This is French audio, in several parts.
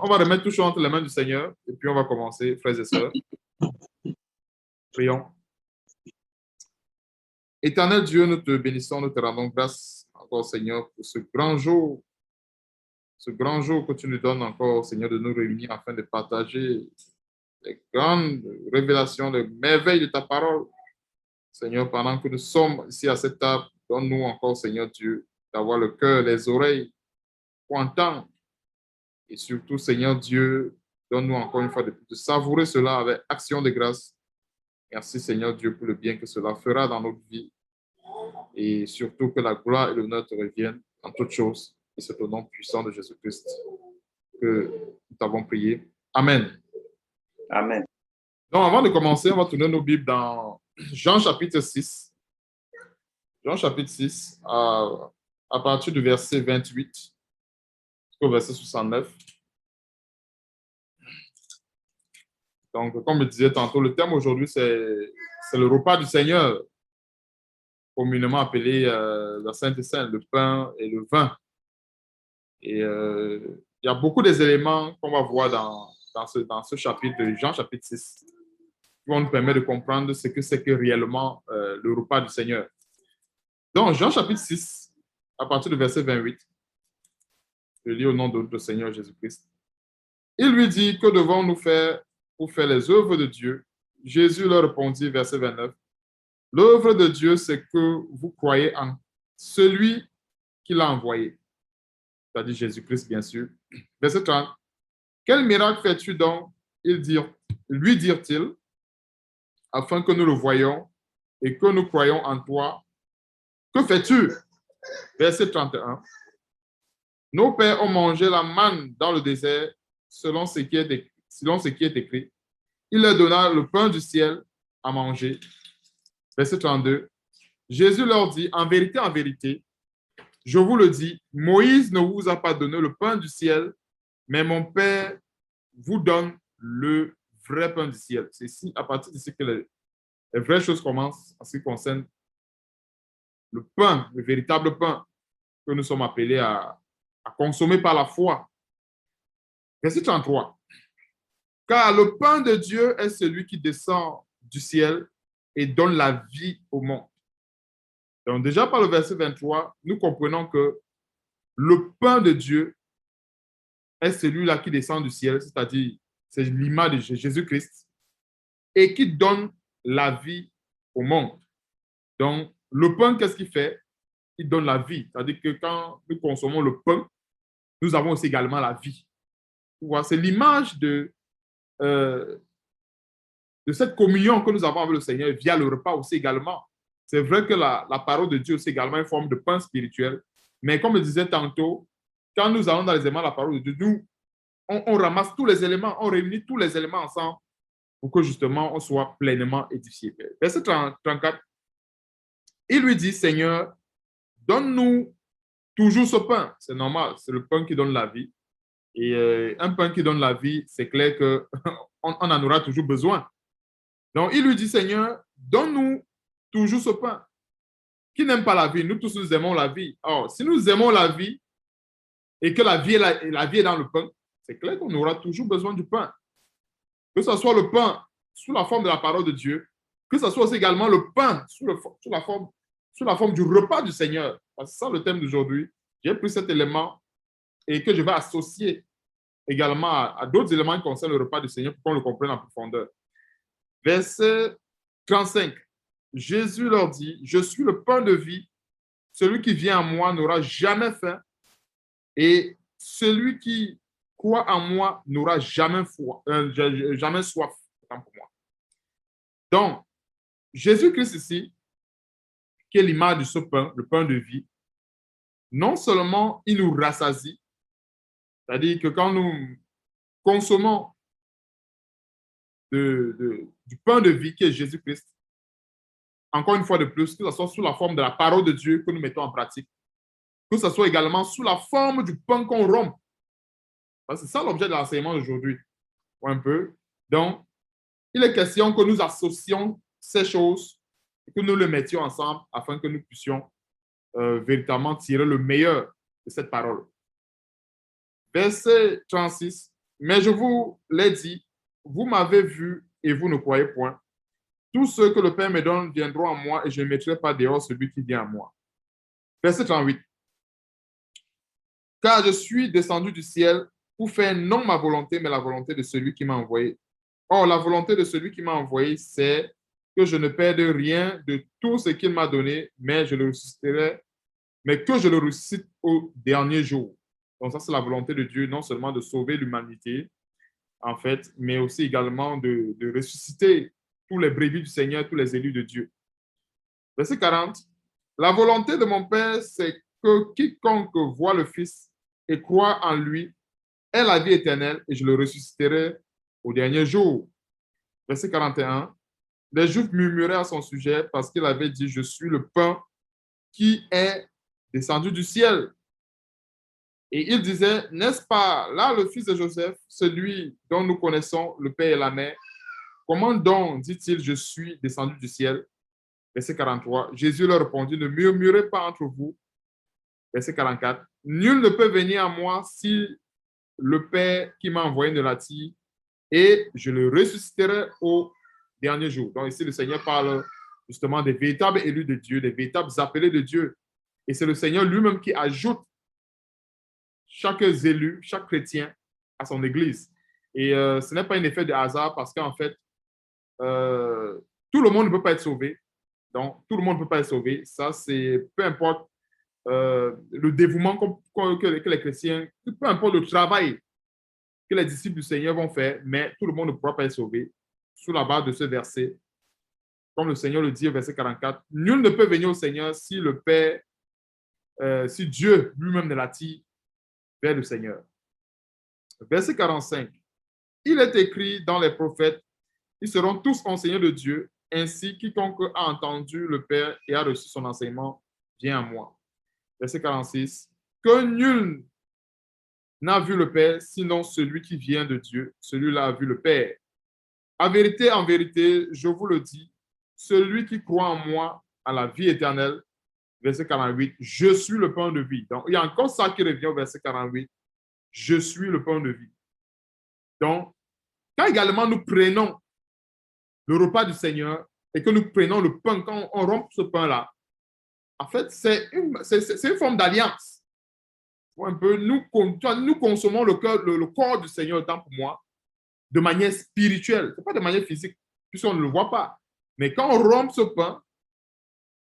on va remettre tout entre les mains du Seigneur et puis on va commencer, frères et sœurs. Prions. Éternel Dieu, nous te bénissons, nous te rendons grâce encore, Seigneur, pour ce grand jour que tu nous donnes encore, Seigneur, de nous réunir afin de partager les grandes révélations, les merveilles de ta parole. Seigneur, pendant que nous sommes ici à cette table, donne-nous encore, Seigneur Dieu, d'avoir le cœur, les oreilles pour entendre. Et surtout, Seigneur Dieu, donne-nous encore une fois de savourer cela avec action de grâce. Merci, Seigneur Dieu, pour le bien que cela fera dans notre vie. Et surtout que la gloire et l'honneur te reviennent en toutes choses. Et c'est au nom puissant de Jésus-Christ que nous t'avons prié. Amen. Amen. Donc, avant de commencer, on va tourner nos Bibles dans Jean chapitre 6. Jean chapitre 6, à partir du verset 28 jusqu'au verset 69. Donc, comme je disais tantôt, le thème aujourd'hui, c'est le repas du Seigneur, communément appelé la Sainte Seine, le pain et le vin. Et il y a beaucoup d'éléments qu'on va voir dans ce chapitre de Jean chapitre 6 qui vont nous permettre de comprendre ce que c'est que réellement le repas du Seigneur. Donc, Jean chapitre 6, à partir du verset 28, je lis au nom de notre Seigneur Jésus-Christ. Il lui dit, que devons-nous faire pour faire les œuvres de Dieu? Jésus leur répondit, verset 29, l'œuvre de Dieu, c'est que vous croyez en celui qui l'a envoyé. C'est-à-dire Jésus-Christ, bien sûr. Verset 30, quel miracle fais-tu donc? Lui dirent-ils, afin que nous le voyions et que nous croyions en toi. Que fais-tu? Verset 31. Nos pères ont mangé la manne dans le désert selon ce qui est écrit. Il leur donna le pain du ciel à manger. Verset 32. Jésus leur dit, en vérité, je vous le dis, Moïse ne vous a pas donné le pain du ciel, mais mon Père vous donne le vrai pain du ciel. C'est ici, à partir d'ici que les vraies choses commencent en ce qui concerne le pain, le véritable pain que nous sommes appelés à consommer par la foi. Verset 33. Car le pain de Dieu est celui qui descend du ciel et donne la vie au monde. Donc déjà par le verset 23, nous comprenons que le pain de Dieu est celui-là qui descend du ciel, c'est-à-dire c'est l'image de Jésus-Christ, et qui donne la vie au monde. Donc le pain, qu'est-ce qu'il fait? Il donne la vie. C'est-à-dire que quand nous consommons le pain, nous avons aussi également la vie. C'est l'image de cette communion que nous avons avec le Seigneur via le repas aussi également. C'est vrai que la parole de Dieu aussi également une forme de pain spirituel, mais comme je disais tantôt, quand nous allons dans les éléments de la parole de Dieu, on ramasse tous les éléments, on réunit tous les éléments ensemble pour que justement on soit pleinement édifié. Verset 34, il lui dit, Seigneur, donne-nous toujours ce pain. C'est normal, c'est le pain qui donne la vie. Et un pain qui donne la vie, c'est clair qu'on en aura toujours besoin. Donc, il lui dit, Seigneur, donne-nous toujours ce pain. Qui n'aime pas la vie? Nous tous, nous aimons la vie. Or, si nous aimons la vie et que la vie est dans le pain, c'est clair qu'on aura toujours besoin du pain. Que ce soit le pain sous la forme de la parole de Dieu, que ce soit aussi également le pain sous la forme du repas du Seigneur. C'est ça le thème d'aujourd'hui. J'ai pris cet élément et que je vais associer également à d'autres éléments qui concernent le repas du Seigneur pour qu'on le comprenne en profondeur. Verset 35. Jésus leur dit, je suis le pain de vie. Celui qui vient à moi n'aura jamais faim et celui qui croit en moi n'aura jamais soif. Autant pour moi. Donc, Jésus-Christ ici, qui est l'image de ce pain, le pain de vie, non seulement il nous rassasie, c'est-à-dire que quand nous consommons du pain de vie qui est Jésus-Christ, encore une fois de plus, que ce soit sous la forme de la parole de Dieu que nous mettons en pratique, que ce soit également sous la forme du pain qu'on rompt. C'est ça l'objet de l'enseignement d'aujourd'hui. Un peu. Donc, il est question que nous associons ces choses et que nous les mettions ensemble afin que nous puissions véritablement tirer le meilleur de cette parole. Verset 36. Mais je vous l'ai dit, vous m'avez vu et vous ne croyez point. Tous ceux que le Père me donne viendront à moi et je ne mettrai pas dehors celui qui vient à moi. Verset 38. Car je suis descendu du ciel pour faire non ma volonté, mais la volonté de celui qui m'a envoyé. Or, la volonté de celui qui m'a envoyé, c'est que je ne perde rien de tout ce qu'il m'a donné, mais je le ressusciterai, mais que je le ressuscite au dernier jour. Donc, ça, c'est la volonté de Dieu, non seulement de sauver l'humanité, en fait, mais aussi également de ressusciter tous les brebis du Seigneur, tous les élus de Dieu. Verset 40. La volonté de mon Père, c'est que quiconque voit le Fils et croit en lui ait la vie éternelle et je le ressusciterai au dernier jour. Verset 41. Les Juifs murmuraient à son sujet parce qu'il avait dit, je suis le pain qui est descendu du ciel. Et il disait, n'est-ce pas là le fils de Joseph, celui dont nous connaissons le père et la mère? Comment donc, dit-il, je suis descendu du ciel? Verset 43. Jésus leur répondit, ne murmurez pas entre vous. Verset 44. Nul ne peut venir à moi si le Père qui m'a envoyé ne l'attire, et je le ressusciterai au dernier jour. Donc ici, le Seigneur parle justement des véritables élus de Dieu, des véritables appelés de Dieu. Et c'est le Seigneur lui-même qui ajoute chaque élu, chaque chrétien à son Église. Et ce n'est pas un effet de hasard parce qu'en fait, tout le monde ne peut pas être sauvé. Donc, tout le monde ne peut pas être sauvé. Ça, c'est peu importe le dévouement que les chrétiens, peu importe le travail que les disciples du Seigneur vont faire, mais tout le monde ne pourra pas être sauvé. Sous la base de ce verset, comme le Seigneur le dit au verset 44, nul ne peut venir au Seigneur si le Père, si Dieu lui-même ne l'attire vers le Seigneur. Verset 45. Il est écrit dans les prophètes, ils seront tous enseignés de Dieu, ainsi quiconque a entendu le Père et a reçu son enseignement vient à moi. Verset 46. Que nul n'a vu le Père, sinon celui qui vient de Dieu, celui-là a vu le Père. En vérité, je vous le dis, celui qui croit en moi a la vie éternelle. Verset 48, je suis le pain de vie. Donc, il y a encore ça qui revient au verset 48, je suis le pain de vie. Donc, quand également nous prenons le repas du Seigneur et que nous prenons le pain, quand on rompt ce pain-là, en fait, c'est une forme d'alliance. Un peu, nous consommons le corps du Seigneur, autant pour moi, de manière spirituelle, ce n'est pas de manière physique, puisqu'on ne le voit pas. Mais quand on rompt ce pain,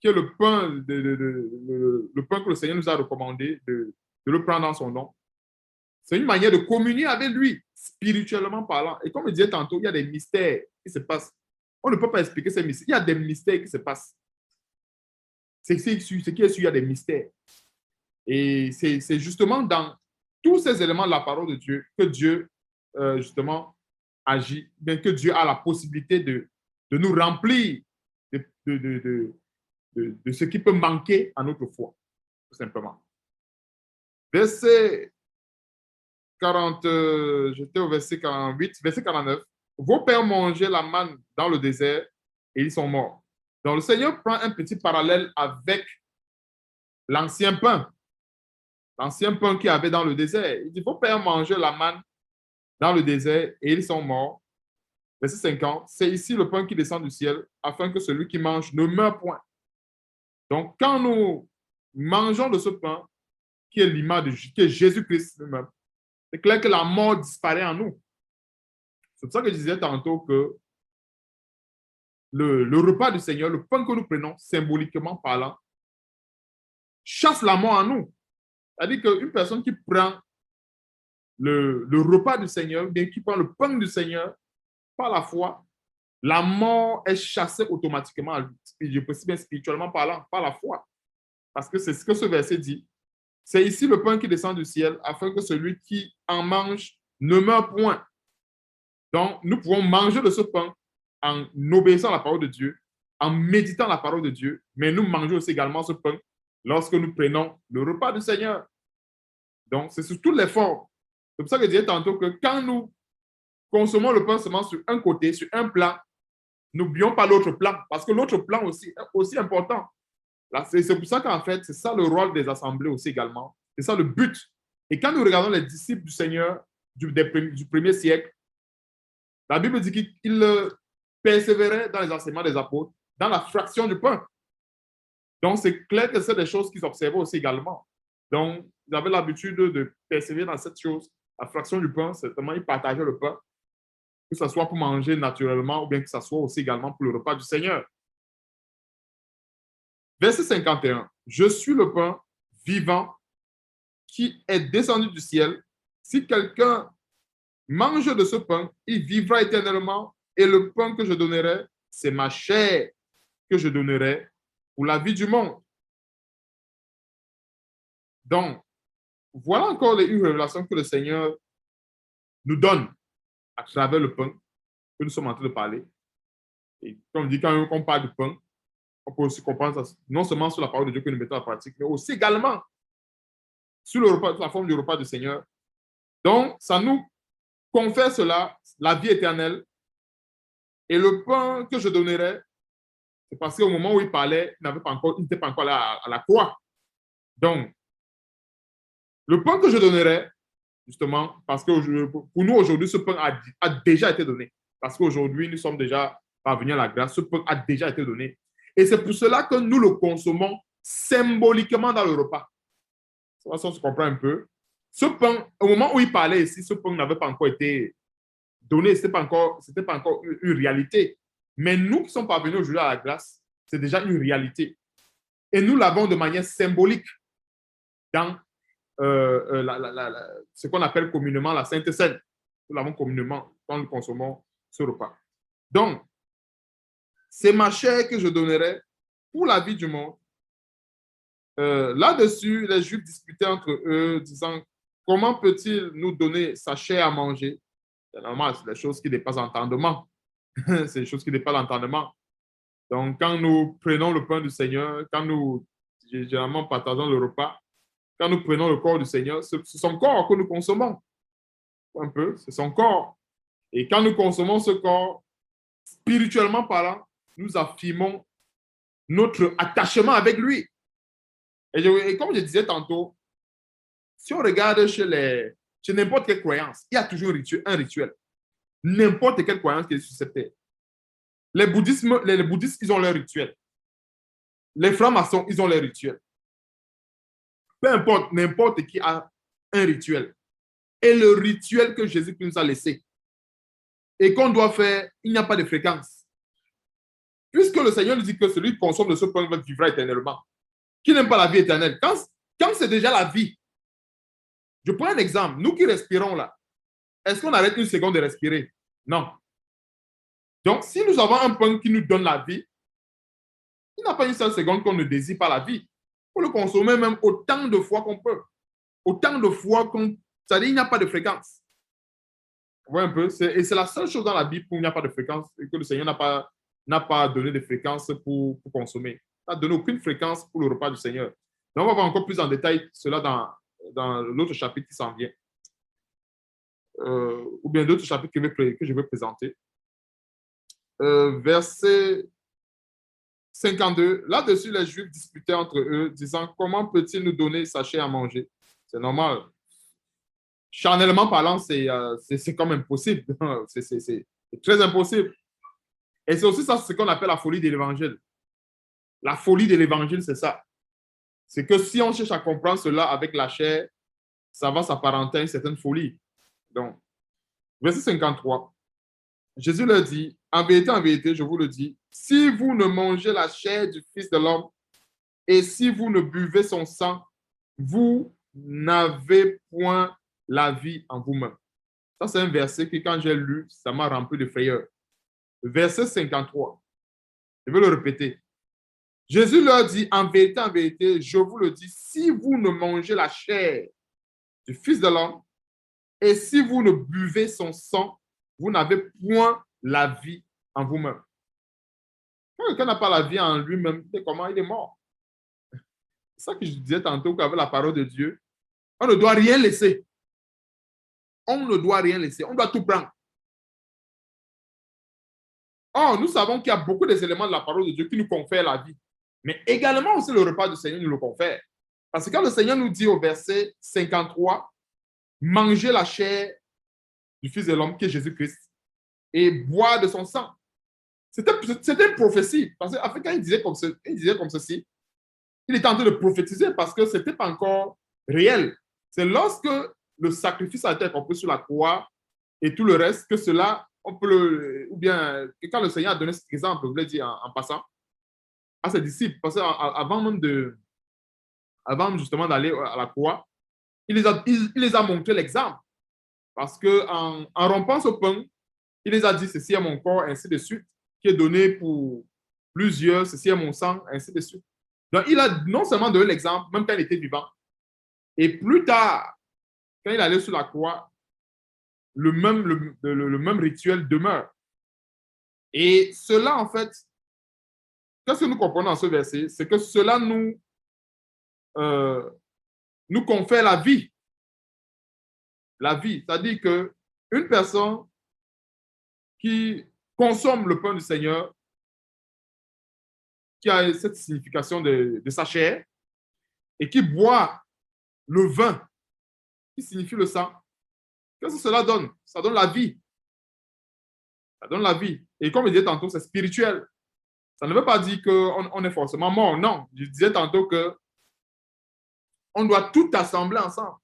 qui est le pain, le pain que le Seigneur nous a recommandé de le prendre dans son nom, c'est une manière de communier avec lui, spirituellement parlant. Et comme je disais tantôt, il y a des mystères qui se passent. On ne peut pas expliquer ces mystères. Il y a des mystères qui se passent. Ce qui est sûr, il y a des mystères. Et c'est justement dans tous ces éléments de la parole de Dieu que Dieu, justement, agit, bien que Dieu a la possibilité de nous remplir de ce qui peut manquer à notre foi, tout simplement. Verset 40, j'étais au verset 48, verset 49. Vos pères mangeaient la manne dans le désert et ils sont morts. Donc, le Seigneur prend un petit parallèle avec l'ancien pain qu'il y avait dans le désert. Il dit, vos pères mangeaient la manne dans le désert et ils sont morts. Verset 50, c'est ici le pain qui descend du ciel, afin que celui qui mange ne meure point. Donc, quand nous mangeons de ce pain, qui est l'image de qui est Jésus-Christ lui-même, c'est clair que la mort disparaît en nous. C'est pour ça que je disais tantôt que le repas du Seigneur, le pain que nous prenons, symboliquement parlant, chasse la mort en nous. C'est-à-dire qu'une personne qui prend le repas du Seigneur, bien qui prend le pain du Seigneur, par la foi, la mort est chassée automatiquement, je peux dire bien spirituellement parlant, par la foi. Parce que c'est ce que ce verset dit. C'est ici le pain qui descend du ciel, afin que celui qui en mange ne meure point. Donc, nous pouvons manger de ce pain en obéissant à la parole de Dieu, en méditant la parole de Dieu, mais nous mangeons aussi également ce pain lorsque nous prenons le repas du Seigneur. Donc, c'est sur toutes les formes. C'est pour ça que je disais tantôt que quand nous consommons le pain seulement sur un côté, sur un plan, n'oublions pas l'autre plan, parce que l'autre plan aussi est aussi important. C'est pour ça qu'en fait, c'est ça le rôle des assemblées aussi également. C'est ça le but. Et quand nous regardons les disciples du Seigneur, du premier siècle, la Bible dit qu'il persévérait dans les enseignements des apôtres, dans la fraction du pain. Donc, c'est clair que c'est des choses qu'ils observaient aussi également. Donc, ils avaient l'habitude de persévérer dans cette chose. La fraction du pain, certainement, ils partageaient le pain, que ce soit pour manger naturellement ou bien que ce soit aussi également pour le repas du Seigneur. Verset 51. Je suis le pain vivant qui est descendu du ciel. Si quelqu'un mange de ce pain, il vivra éternellement. Et le pain que je donnerai, c'est ma chair que je donnerai pour la vie du monde. Donc, voilà encore une révélation que le Seigneur nous donne à travers le pain que nous sommes en train de parler. Et comme dit, quand on parle du pain, on peut aussi comprendre ça, non seulement sur la parole de Dieu que nous mettons en pratique, mais aussi également sur le repas, la forme du repas du Seigneur. Donc, ça nous confère cela, la vie éternelle. Et le pain que je donnerai, c'est parce qu'au moment où il parlait, il n'était pas encore là à la croix. Donc, le pain que je donnerai, justement, parce que pour nous aujourd'hui, ce pain a déjà été donné. Parce qu'aujourd'hui, nous sommes déjà parvenus à la grâce. Ce pain a déjà été donné. Et c'est pour cela que nous le consommons symboliquement dans le repas. Ça se comprend un peu. Ce pain, au moment où il parlait ici, ce pain n'avait pas encore été donné. Ce n'était pas encore une réalité. Mais nous qui sommes parvenus aujourd'hui à la grâce, c'est déjà une réalité. Et nous l'avons de manière symbolique dans ce qu'on appelle communément la Sainte Seine. Nous l'avons communément quand nous consommons ce repas. Donc, c'est ma chair que je donnerai pour la vie du monde. Là-dessus, les Juifs discutaient entre eux, disant, comment peut-il nous donner sa chair à manger? C'est normal, c'est des choses qui dépassent l'entendement. C'est des choses qui dépassent l'entendement. Donc, quand nous prenons le pain du Seigneur, quand nous généralement partageons le repas, quand nous prenons le corps du Seigneur, c'est son corps que nous consommons. Un peu, c'est son corps. Et quand nous consommons ce corps, spirituellement parlant, nous affirmons notre attachement avec lui. Et comme je disais tantôt, si on regarde chez n'importe quelle croyance, il y a toujours un rituel. N'importe quelle croyance qui est sur cette terre. Les bouddhistes, ils ont leur rituel. Les francs-maçons, ils ont leur rituel. Peu importe, n'importe qui a un rituel. Et le rituel que Jésus nous a laissé et qu'on doit faire, il n'y a pas de fréquence. Puisque le Seigneur nous dit que celui qui consomme de ce pain vivra éternellement. Qui n'aime pas la vie éternelle? Quand c'est déjà la vie, je prends un exemple. Nous qui respirons là, est-ce qu'on arrête une seconde de respirer? Non. Donc, si nous avons un pain qui nous donne la vie, il n'y a pas une seule seconde qu'on ne désire pas la vie. Il faut le consommer même autant de fois qu'on peut. Autant de fois qu'on... C'est-à-dire qu'il n'y a pas de fréquence. Vous voyez un peu? Et c'est la seule chose dans la Bible où il n'y a pas de fréquence et que le Seigneur n'a pas donné de fréquence pour consommer. Il n'a donné aucune fréquence pour le repas du Seigneur. Donc, on va voir encore plus en détail cela dans l'autre chapitre qui s'en vient. Ou bien d'autres chapitres que je vais présenter. Verset 52. Là-dessus, les Juifs disputaient entre eux, disant, comment peut-il nous donner sa chair à manger? C'est normal. Charnellement parlant, c'est comme impossible. C'est très impossible. Et c'est aussi ça, ce qu'on appelle la folie de l'évangile. La folie de l'évangile, c'est ça. C'est que si on cherche à comprendre cela avec la chair, ça va s'apparenter à une certaine folie. Donc, verset 53. Jésus leur dit, en vérité, je vous le dis, si vous ne mangez la chair du Fils de l'homme et si vous ne buvez son sang, vous n'avez point la vie en vous-même. Ça, c'est un verset que quand j'ai lu, ça m'a rempli de frayeur. Verset 53. Je vais le répéter. Jésus leur dit, en vérité, je vous le dis, si vous ne mangez la chair du Fils de l'homme et si vous ne buvez son sang, vous n'avez point la vie en vous-même. Quand quelqu'un n'a pas la vie en lui-même, comment il est mort? C'est ça que je disais tantôt qu'avec la parole de Dieu, on ne doit rien laisser. On ne doit rien laisser. On doit tout prendre. Or, nous savons qu'il y a beaucoup d'éléments de la parole de Dieu qui nous confèrent la vie. Mais également aussi le repas du Seigneur nous le confère. Parce que quand le Seigneur nous dit au verset 53, mangez la chair du Fils de l'homme, qui est Jésus-Christ, et boire de son sang. C'était une prophétie. Parce qu'en fait, quand il disait comme ceci, il était en train de prophétiser parce que ce n'était pas encore réel. C'est lorsque le sacrifice a été accompli sur la croix et tout le reste, que cela, on peut ou bien, quand le Seigneur a donné cet exemple, je voulais dire en passant, à ses disciples, parce qu'avant justement d'aller à la croix, il les a montré l'exemple. Parce qu'en rompant ce pain, il les a dit, ceci est mon corps, ainsi de suite, qui est donné pour plusieurs, ceci est mon sang, ainsi de suite. Donc, il a non seulement donné l'exemple, même quand il était vivant, et plus tard, quand il allait sur la croix, le même rituel demeure. Et cela, en fait, qu'est-ce que nous comprenons dans ce verset? C'est que cela nous confère la vie. La vie, c'est-à-dire qu'une personne qui consomme le pain du Seigneur, qui a cette signification de sa chair, et qui boit le vin, qui signifie le sang, qu'est-ce que cela donne? Ça donne la vie. Ça donne la vie. Et comme je disais tantôt, c'est spirituel. Ça ne veut pas dire qu'on est forcément mort. Non, je disais tantôt qu'on doit tout assembler ensemble.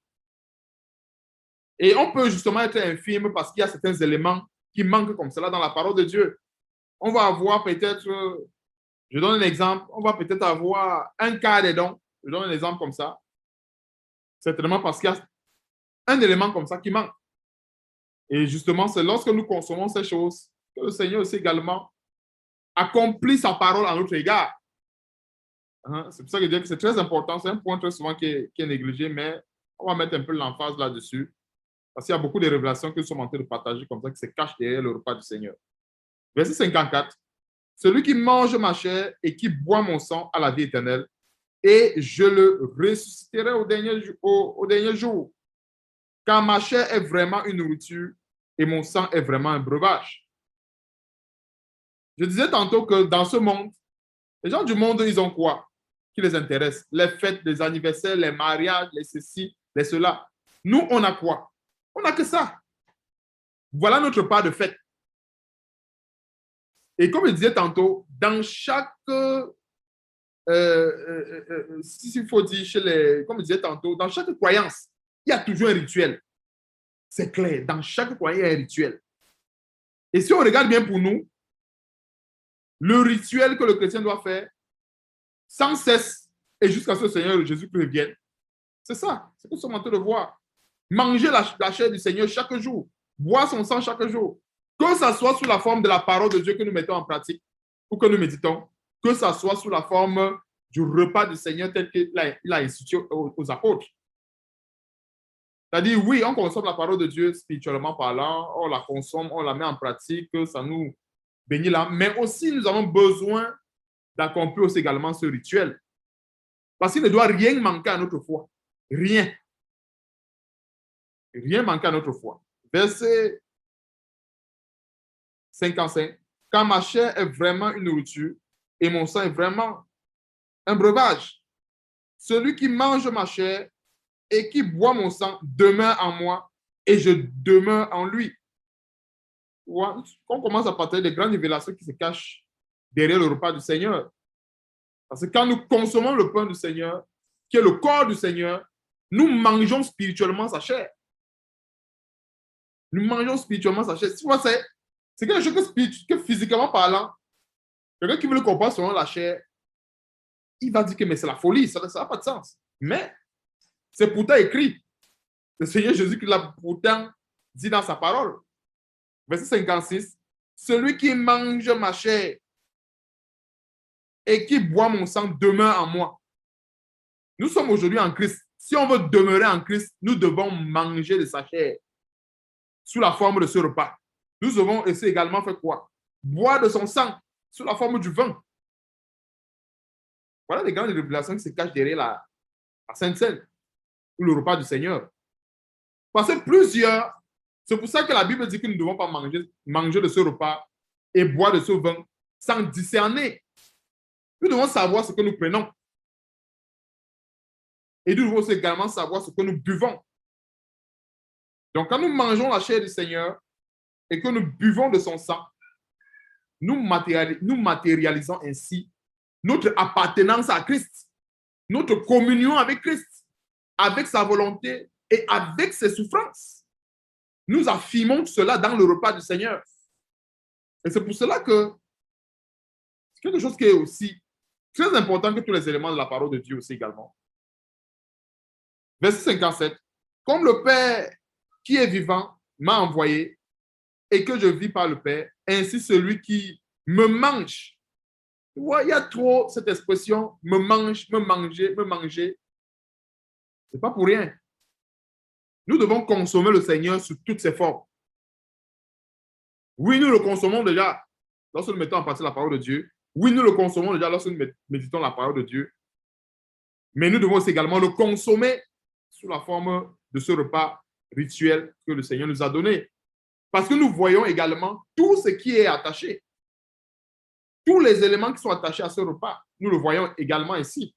Et on peut justement être infirme parce qu'il y a certains éléments qui manquent comme cela dans la parole de Dieu. On va avoir peut-être, je donne un exemple, on va peut-être avoir un quart des dons. Je donne un exemple comme ça. Certainement parce qu'il y a un élément comme ça qui manque. Et justement, c'est lorsque nous consommons ces choses que le Seigneur aussi également accomplit sa parole à notre égard. C'est pour ça que je dis que c'est très important. C'est un point très souvent qui est négligé, mais on va mettre un peu l'emphase là-dessus. Parce qu'il y a beaucoup de révélations que nous sommes en train de partager comme ça, qui se cachent derrière le repas du Seigneur. Verset 54. Celui qui mange ma chair et qui boit mon sang a la vie éternelle, et je le ressusciterai au dernier jour. Car ma chair est vraiment une nourriture et mon sang est vraiment un breuvage. Je disais tantôt que dans ce monde, les gens du monde, ils ont quoi qui les intéresse? Les fêtes, les anniversaires, les mariages, les ceci, les cela. Nous, on a quoi? On n'a que ça. Voilà notre part de fête. Et comme je disais tantôt, dans chaque, s'il faut dire, comme je disais tantôt, dans chaque croyance, il y a toujours un rituel. C'est clair, dans chaque croyance, il y a un rituel. Et si on regarde bien pour nous, le rituel que le chrétien doit faire, sans cesse, et jusqu'à ce que le Seigneur Jésus-Christ vienne, c'est ça, c'est ce que nous sommes en train de voir. Manger la chair du Seigneur chaque jour, boire son sang chaque jour, que ça soit sous la forme de la parole de Dieu que nous mettons en pratique ou que nous méditons, que ça soit sous la forme du repas du Seigneur tel qu'il a institué aux apôtres. C'est-à-dire, oui, on consomme la parole de Dieu spirituellement parlant, on la consomme, on la met en pratique, ça nous bénit là, mais aussi nous avons besoin d'accomplir aussi également ce rituel. Parce qu'il ne doit rien manquer à notre foi. Rien. Rien manquer à notre foi. Verset 55. Quand ma chair est vraiment une nourriture et mon sang est vraiment un breuvage, celui qui mange ma chair et qui boit mon sang demeure en moi et je demeure en lui. On commence à partager des grandes révélations qui se cachent derrière le repas du Seigneur. Parce que quand nous consommons le pain du Seigneur, qui est le corps du Seigneur, nous mangeons spirituellement sa chair. Nous mangeons spirituellement sa chair. C'est quelque chose que physiquement parlant, quelqu'un qui veut le comprendre selon la chair, il va dire que mais c'est la folie, ça n'a pas de sens. Mais c'est pourtant écrit. Le Seigneur Jésus qui l'a pourtant dit dans sa parole. Verset 56. Celui qui mange ma chair et qui boit mon sang demeure en moi. Nous sommes aujourd'hui en Christ. Si on veut demeurer en Christ, nous devons manger de sa chair sous la forme de ce repas. Nous devons aussi également faire quoi? Boire de son sang sous la forme du vin. Voilà les grandes révélations qui se cachent derrière la Sainte Seine ou le repas du Seigneur. Parce que plusieurs, c'est pour ça que la Bible dit que nous ne devons pas manger de ce repas et boire de ce vin sans discerner. Nous devons savoir ce que nous prenons. Et nous devons également savoir ce que nous buvons. Donc, quand nous mangeons la chair du Seigneur et que nous buvons de son sang, nous matérialisons ainsi notre appartenance à Christ, notre communion avec Christ, avec sa volonté et avec ses souffrances. Nous affirmons cela dans le repas du Seigneur. Et c'est pour cela que c'est quelque chose qui est aussi très important que tous les éléments de la parole de Dieu aussi également. Verset 57. Comme le Père qui est vivant m'a envoyé et que je vis par le Père, ainsi celui qui me mange. Tu vois, il y a trop cette expression me mange, me manger, me manger. Ce n'est pas pour rien. Nous devons consommer le Seigneur sous toutes ses formes. Oui, nous le consommons déjà lorsque nous mettons en pratique la parole de Dieu. Oui, nous le consommons déjà lorsque nous méditons la parole de Dieu. Mais nous devons aussi également le consommer sous la forme de ce repas rituel que le Seigneur nous a donné. Parce que nous voyons également tout ce qui est attaché. Tous les éléments qui sont attachés à ce repas, nous le voyons également ici.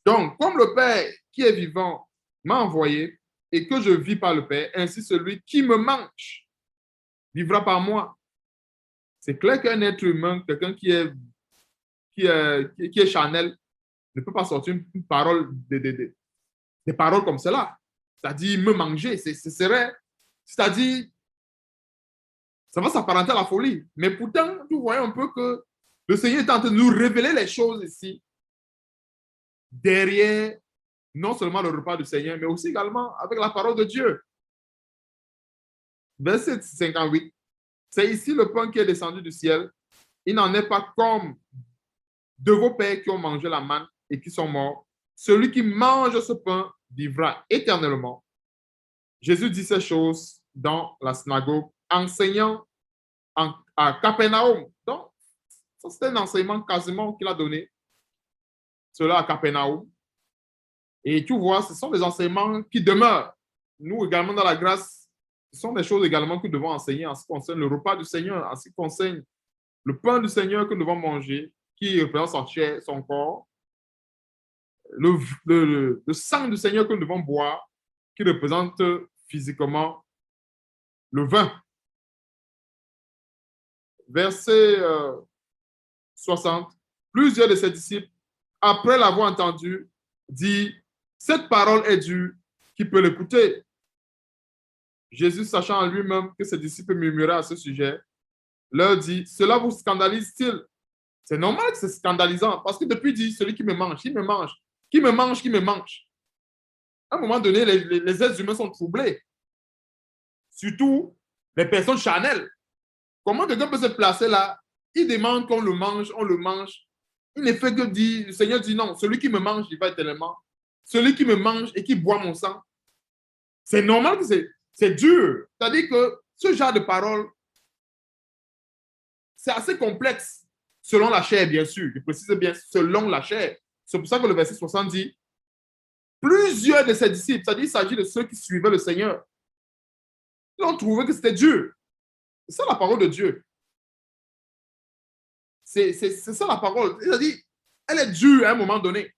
Donc, comme le Père qui est vivant m'a envoyé et que je vis par le Père, ainsi celui qui me mange vivra par moi. C'est clair qu'un être humain, quelqu'un qui est charnel, ne peut pas sortir une parole, des paroles comme cela. C'est-à-dire me manger, c'est-à-dire, ça va s'apparenter à la folie. Mais pourtant, nous voyons un peu que le Seigneur est en train de nous révéler les choses ici, derrière non seulement le repas du Seigneur, mais aussi également avec la parole de Dieu. Verset 58. C'est ici le pain qui est descendu du ciel. Il n'en est pas comme de vos pères qui ont mangé la manne et qui sont morts. Celui qui mange ce pain vivra éternellement. Jésus dit ces choses dans la synagogue, enseignant à Capernaum. Donc, ça c'était un enseignement quasiment qu'il a donné, cela à Capernaum. Et tu vois, ce sont des enseignements qui demeurent. Nous également dans la grâce, ce sont des choses également que nous devons enseigner en ce qui concerne le repas du Seigneur, en ce qui concerne le pain du Seigneur que nous devons manger, qui représente son chair, son corps, le sang du Seigneur que nous devons boire, qui représente physiquement le vin. Verset 60. Plusieurs de ses disciples, après l'avoir entendu, dit, cette parole est dure, qui peut l'écouter? Jésus, sachant en lui-même que ses disciples murmuraient à ce sujet, leur dit, cela vous scandalise-t-il? C'est normal que c'est scandalisant, parce que depuis dit, celui qui me mange, il me mange. Qui me mange, qui me mange. À un moment donné, les êtres humains sont troublés. Surtout les personnes charnelles. Comment quelqu'un peut se placer là? Il demande qu'on le mange, on le mange. Il ne fait que dire, le Seigneur dit non, celui qui me mange, il va éternellement. Celui qui me mange et qui boit mon sang. C'est normal que c'est dur. C'est-à-dire que ce genre de parole, c'est assez complexe, selon la chair, bien sûr. Je précise bien, selon la chair. C'est pour ça que le verset 60 dit, plusieurs de ses disciples, c'est-à-dire il s'agit de ceux qui suivaient le Seigneur, ils ont trouvé que c'était dur. C'est ça la parole de Dieu. C'est ça la parole. C'est-à-dire, elle est dure à un moment donné.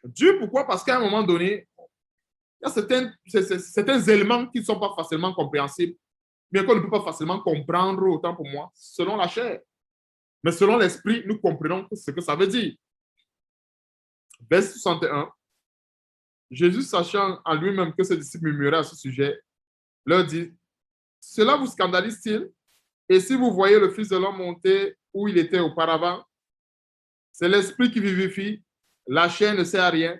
Dure pourquoi? Parce qu'à un moment donné, il y a certains éléments qui ne sont pas facilement compréhensibles, bien qu'on ne peut pas facilement comprendre, autant pour moi, selon la chair. Mais selon l'esprit, nous comprenons ce que ça veut dire. Verset 61. Jésus, sachant en lui-même que ses disciples murmuraient à ce sujet, leur dit, cela vous scandalise-t-il? Et si vous voyez le Fils de l'homme monter où il était auparavant, c'est l'esprit qui vivifie, la chair ne sert à rien.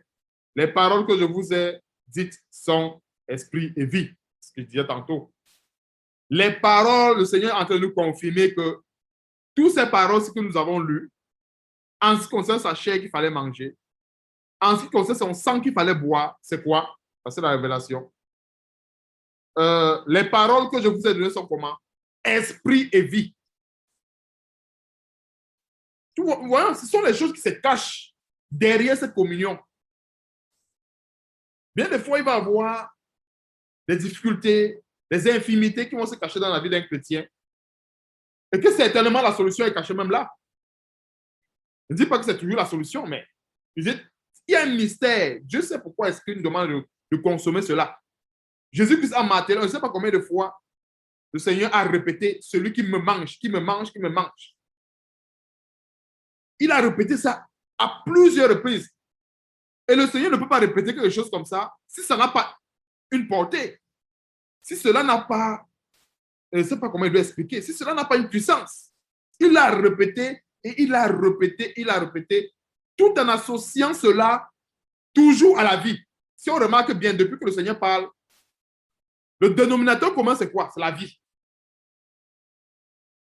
Les paroles que je vous ai dites sont esprit et vie. Ce que je disais tantôt. Les paroles, le Seigneur est en train de nous confirmer que toutes ces paroles que nous avons lues, en ce qui concerne sa chair qu'il fallait manger, en ce qui concerne son sang qu'il fallait boire, c'est quoi? C'est la révélation. Les paroles que je vous ai données sont comment? Esprit et vie. Tu vois, ce sont les choses qui se cachent derrière cette communion. Bien des fois, il va y avoir des difficultés, des infimités qui vont se cacher dans la vie d'un chrétien. Et que certainement la solution est cachée même là. Je ne dis pas que c'est toujours la solution, mais il y a un mystère. Dieu sait pourquoi est-ce qu'il nous demande de consommer cela. Jésus-Christ a martelé, on ne sait pas combien de fois le Seigneur a répété, celui qui me mange, qui me mange, qui me mange. Il a répété ça à plusieurs reprises. Et le Seigneur ne peut pas répéter quelque chose comme ça si ça n'a pas une portée. Si cela n'a pas, je ne sais pas comment il doit expliquer, si cela n'a pas une puissance. Il a répété et il a répété, il a répété, tout en associant cela toujours à la vie. Si on remarque bien, depuis que le Seigneur parle, le dénominateur commun, c'est quoi? C'est la vie.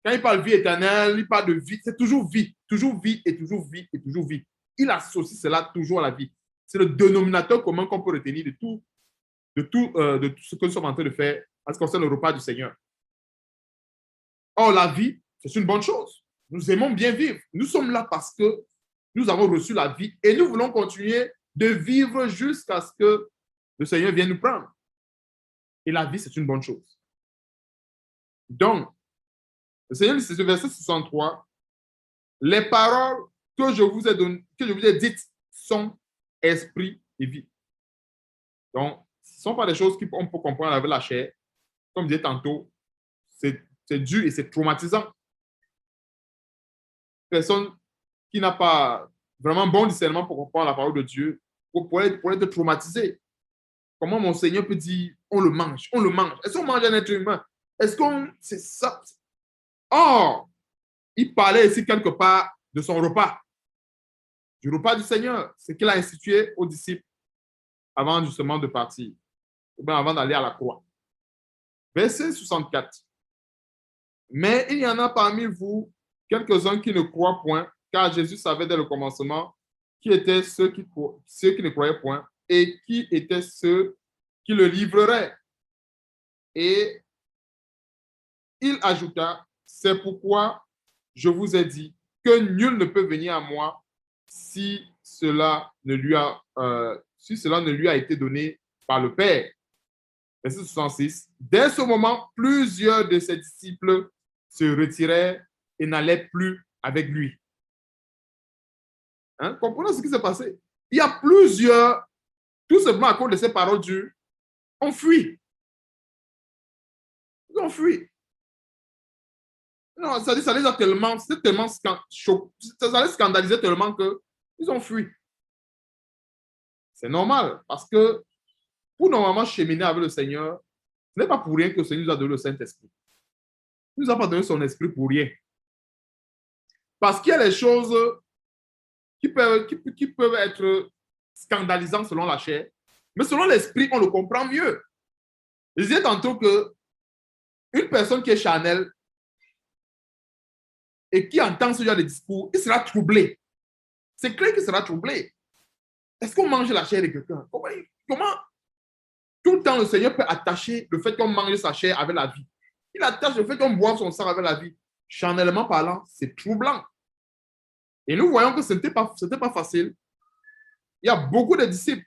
Quand il parle vie éternelle, il parle de vie, c'est toujours vie et toujours vie et toujours vie. Il associe cela toujours à la vie. C'est le dénominateur commun qu'on peut retenir de tout ce que nous sommes en train de faire en ce qui concerne le repas du Seigneur. Or, la vie, c'est une bonne chose. Nous aimons bien vivre. Nous sommes là parce que nous avons reçu la vie et nous voulons continuer de vivre jusqu'à ce que le Seigneur vienne nous prendre. Et la vie, c'est une bonne chose. Donc, le Seigneur dit, c'est ce verset 63, les paroles que je vous ai dites sont esprit et vie. Donc, ce ne sont pas des choses qu'on peut comprendre avec la chair. Comme je disais tantôt, c'est dur et c'est traumatisant. Personne qui n'a pas vraiment bon discernement pour comprendre la parole de Dieu pourrait être traumatisé. Comment mon Seigneur peut dire, on le mange, on le mange. Est-ce qu'on mange un être humain? Est-ce qu'on... C'est ça. Or, il parlait ici quelque part de son repas, du repas du Seigneur, ce qu'il a institué aux disciples avant justement de partir, ou bien avant d'aller à la croix. Verset 64. Mais il y en a parmi vous quelques-uns qui ne croient point, car Jésus savait dès le commencement qui étaient ceux qui ne croyaient point et qui étaient ceux qui le livreraient. Et il ajouta, c'est pourquoi je vous ai dit que nul ne peut venir à moi si cela ne lui a été donné par le Père. Verset 66. Dès ce moment, plusieurs de ses disciples se retirèrent et n'allaient plus avec lui. Hein? Comprenez ce qui s'est passé. Il y a plusieurs, tout simplement à cause de ces paroles dures, ont fui. Ils ont fui. Non, ça les a tellement, ça les scandalisé tellement qu'ils ont fui. C'est normal, parce que pour normalement cheminer avec le Seigneur, ce n'est pas pour rien que le Seigneur nous a donné le Saint-Esprit. Il ne nous a pas donné son esprit pour rien. Parce qu'il y a des choses qui peuvent être scandalisantes selon la chair, mais selon l'esprit, on le comprend mieux. Je disais tantôt que une personne qui est charnelle et qui entend ce genre de discours, il sera troublé. C'est clair qu'il sera troublé. Est-ce qu'on mange la chair de quelqu'un? Comment tout le temps le Seigneur peut attacher le fait qu'on mange sa chair avec la vie? Il attache le fait qu'on boive son sang avec la vie. Charnellement parlant, c'est troublant. Et nous voyons que ce n'était pas facile. Il y a beaucoup de disciples,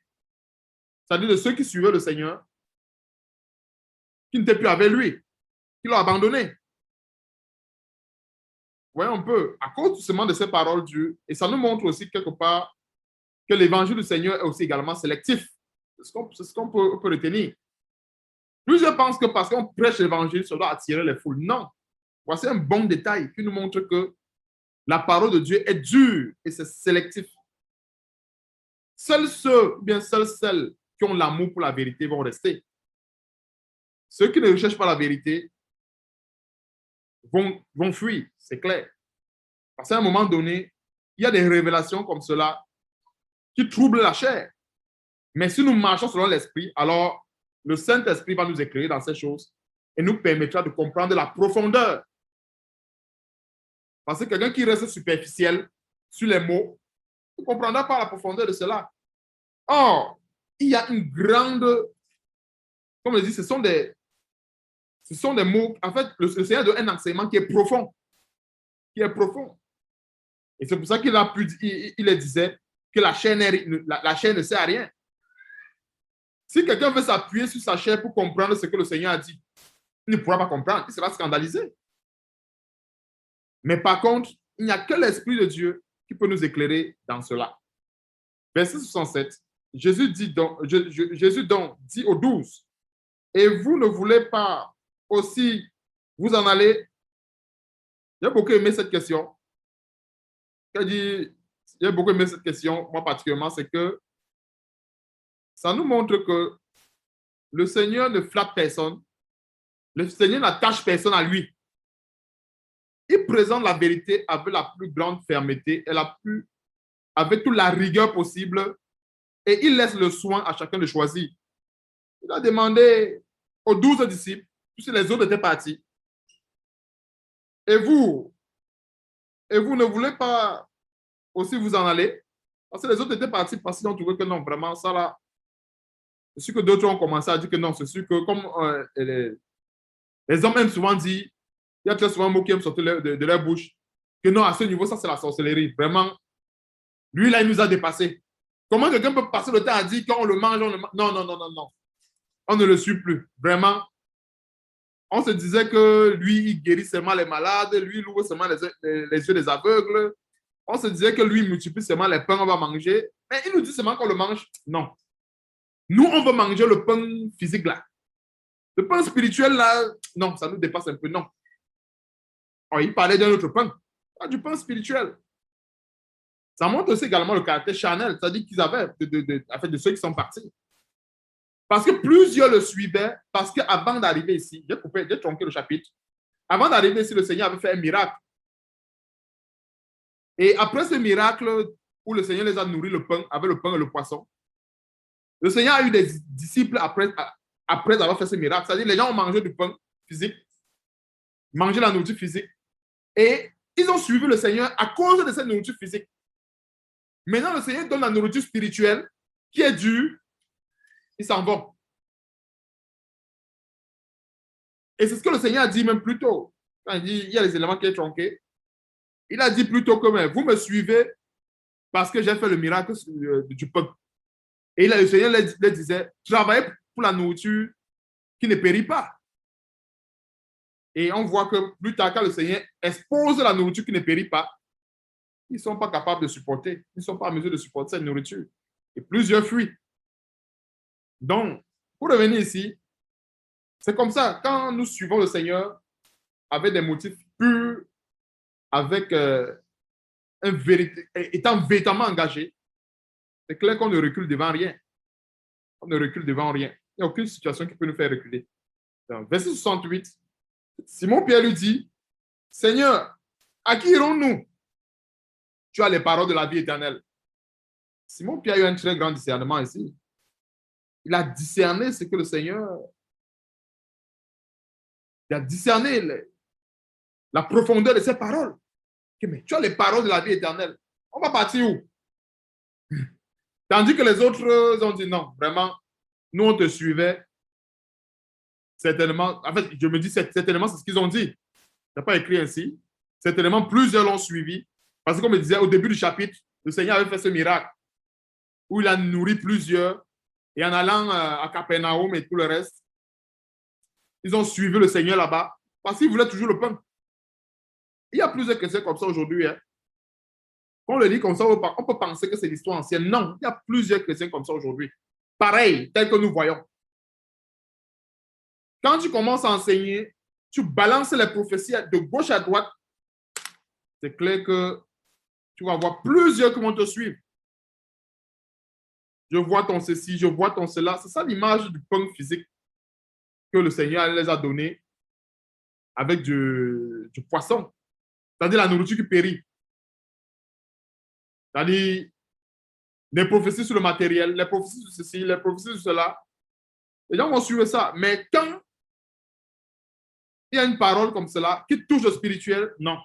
c'est-à-dire de ceux qui suivaient le Seigneur, qui n'étaient plus avec lui, qui l'ont abandonné. Voyons un peu, à cause justement de ces paroles dures, et ça nous montre aussi quelque part que l'évangile du Seigneur est aussi également sélectif. C'est ce qu'on peut retenir. Plusieurs pensent que parce qu'on prêche l'évangile, ça doit attirer les foules. Non. Voici un bon détail qui nous montre que la parole de Dieu est dure et c'est sélectif. Seuls ceux, ou bien seules celles qui ont l'amour pour la vérité vont rester. Ceux qui ne recherchent pas la vérité vont fuir, c'est clair. Parce qu'à un moment donné, il y a des révélations comme cela qui troublent la chair. Mais si nous marchons selon l'esprit, alors le Saint-Esprit va nous éclairer dans ces choses et nous permettra de comprendre la profondeur. Parce que quelqu'un qui reste superficiel sur les mots ne comprendra pas la profondeur de cela. Or, il y a une grande, comme je dis, ce sont des mots, en fait, le Seigneur donne un enseignement qui est profond. Qui est profond. Et c'est pour ça il disait que la chair ne sert à rien. Si quelqu'un veut s'appuyer sur sa chair pour comprendre ce que le Seigneur a dit, il ne pourra pas comprendre, il sera scandalisé. Mais par contre, il n'y a que l'Esprit de Dieu qui peut nous éclairer dans cela. Verset 67, Jésus donc dit aux 12, et vous ne voulez pas aussi vous en aller. J'ai beaucoup aimé cette question. J'ai beaucoup aimé cette question, moi particulièrement, c'est que ça nous montre que le Seigneur ne flatte personne, le Seigneur n'attache personne à lui. Il présente la vérité avec la plus grande fermeté et avec toute la rigueur possible et il laisse le soin à chacun de choisir. Il a demandé aux 12 disciples, puisque les autres étaient partis. Et vous ne voulez pas aussi vous en aller? Parce que les autres étaient partis parce qu'ils ont trouvé que non, vraiment, ça là, c'est sûr que d'autres ont commencé à dire que non, c'est sûr que comme les hommes aiment souvent dire, il y a très souvent un mot qui aime sortir de leur bouche, que non, à ce niveau, ça c'est la sorcellerie. Vraiment, lui là, il nous a dépassés. Comment quelqu'un peut passer le temps à dire qu'on le mange, on le mange? Non, non, non, non, non. On ne le suit plus. Vraiment, on se disait que lui, il guérit seulement les malades, lui, il ouvre seulement les yeux des aveugles. On se disait que lui, il multiplie seulement les pains qu'on va manger. Mais il nous dit seulement qu'on le mange. Non. Nous, on veut manger le pain physique là. Le pain spirituel là, non, ça nous dépasse un peu. Non. Oh, il parlait d'un autre pain. Pas du pain spirituel. Ça montre aussi également le caractère charnel, c'est-à-dire qu'ils avaient de ceux qui sont partis. Parce que plusieurs le suivaient, parce qu'avant d'arriver ici, j'ai tronqué le chapitre, avant d'arriver ici, le Seigneur avait fait un miracle. Et après ce miracle, où le Seigneur les a nourris avec le pain et le poisson, le Seigneur a eu des disciples après avoir fait ce miracle. C'est-à-dire les gens ont mangé du pain physique, mangé la nourriture physique, et ils ont suivi le Seigneur à cause de cette nourriture physique. Maintenant, le Seigneur donne la nourriture spirituelle qui est dure, ils s'en vont. Et c'est ce que le Seigneur a dit même plus tôt. Quand il dit, il y a les éléments qui sont tronqués, il a dit plutôt que vous me suivez parce que j'ai fait le miracle du pain. Et le Seigneur leur disait, travaillez pour la nourriture qui ne périt pas. Et on voit que plus tard, quand le Seigneur expose la nourriture qui ne périt pas, ils ne sont pas capables de supporter. Ils ne sont pas en mesure de supporter cette nourriture. Et plusieurs fuient. Donc, pour revenir ici, c'est comme ça, quand nous suivons le Seigneur avec des motifs purs, avec étant véritablement engagé, c'est clair qu'on ne recule devant rien. On ne recule devant rien. Il n'y a aucune situation qui peut nous faire reculer. Donc, verset 68, Simon-Pierre lui dit, Seigneur, à qui irons-nous? Tu as les paroles de la vie éternelle. Simon-Pierre a eu un très grand discernement ici. Il a discerné ce que le Seigneur... Il a discerné la profondeur de ses paroles. Mais tu as les paroles de la vie éternelle. On va partir où? Tandis que les autres ont dit non, vraiment, nous on te suivait. Certainement, en fait, je me dis certainement, c'est ce qu'ils ont dit. Ce n'est pas écrit ainsi. Certainement, plusieurs l'ont suivi. Parce que, comme je disais, au début du chapitre, le Seigneur avait fait ce miracle où il a nourri plusieurs. Et en allant à Capernaum et tout le reste, ils ont suivi le Seigneur là-bas parce qu'ils voulaient toujours le pain. Il y a plusieurs chrétiens comme ça aujourd'hui. Hein. Quand on le dit comme ça, on peut penser que c'est l'histoire ancienne. Non, il y a plusieurs chrétiens comme ça aujourd'hui. Pareil, tel que nous voyons. Quand tu commences à enseigner, tu balances les prophéties de gauche à droite, c'est clair que tu vas avoir plusieurs qui vont te suivre. Je vois ton ceci, je vois ton cela. C'est ça l'image du pain physique que le Seigneur les a donné avec du poisson. C'est-à-dire la nourriture qui périt. C'est-à-dire les prophéties sur le matériel, les prophéties sur ceci, les prophéties sur cela. Les gens vont suivre ça. Mais quand il y a une parole comme cela qui touche le spirituel, non.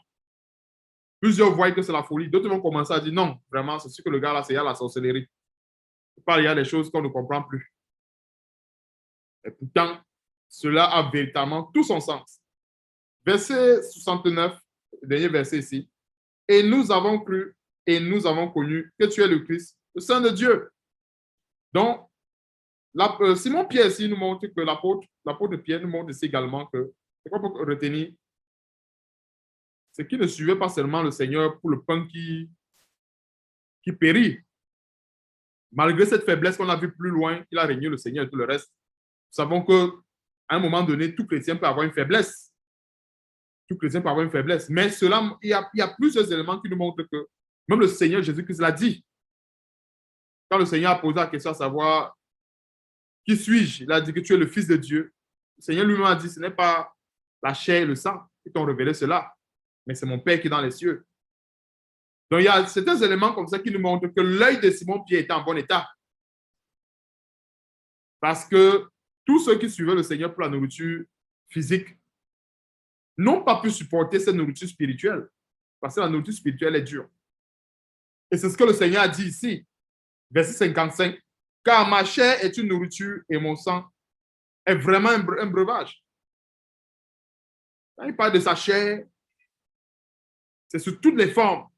Plusieurs voient que c'est la folie. D'autres vont commencer à dire non, vraiment, c'est sûr que le gars là, c'est la sorcellerie. Il y a des choses qu'on ne comprend plus. Et pourtant, cela a véritablement tout son sens. Verset 69, le dernier verset ici. Et nous avons cru et nous avons connu que tu es le Christ, le Saint de Dieu. Donc, Simon Pierre ici nous montre que l'apôtre Pierre nous montre ici également que, c'est quoi pour retenir? C'est qu'il ne suivait pas seulement le Seigneur pour le pain qui périt. Malgré cette faiblesse qu'on a vue plus loin, il a régné le Seigneur et tout le reste. Nous savons que À un moment donné, tout chrétien peut avoir une faiblesse. Tout chrétien peut avoir une faiblesse. Mais cela, il y a plusieurs éléments qui nous montrent que même le Seigneur Jésus-Christ l'a dit. Quand le Seigneur a posé la question à savoir qui suis-je, il a dit que tu es le Fils de Dieu. Le Seigneur lui-même a dit ce n'est pas la chair et le sang qui t'ont révélé cela, mais c'est mon Père qui est dans les cieux. Donc, il y a certains éléments comme ça qui nous montrent que l'œil de Simon-Pierre était en bon état. Parce que tous ceux qui suivaient le Seigneur pour la nourriture physique n'ont pas pu supporter cette nourriture spirituelle. Parce que la nourriture spirituelle est dure. Et c'est ce que le Seigneur a dit ici, verset 55. Car ma chair est une nourriture et mon sang est vraiment un breuvage. Quand il parle de sa chair, c'est sous toutes les formes.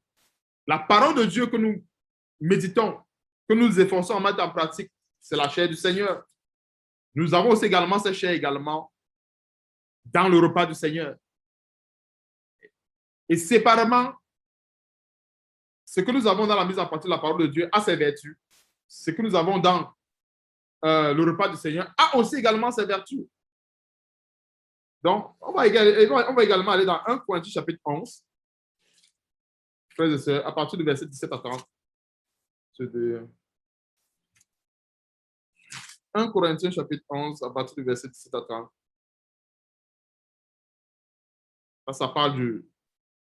La parole de Dieu que nous méditons, que nous nous efforçons à mettre en pratique, c'est la chair du Seigneur. Nous avons aussi également cette chair également dans le repas du Seigneur. Et séparément, ce que nous avons dans la mise en pratique de la parole de Dieu a ses vertus. Ce que nous avons dans le repas du Seigneur a aussi également ses vertus. Donc, on va également aller dans 1 Corinthiens chapitre 11, frères et sœurs, à partir du verset 17 à 30. 1 Corinthiens chapitre 11, à partir du verset 17 à 30. Ça parle du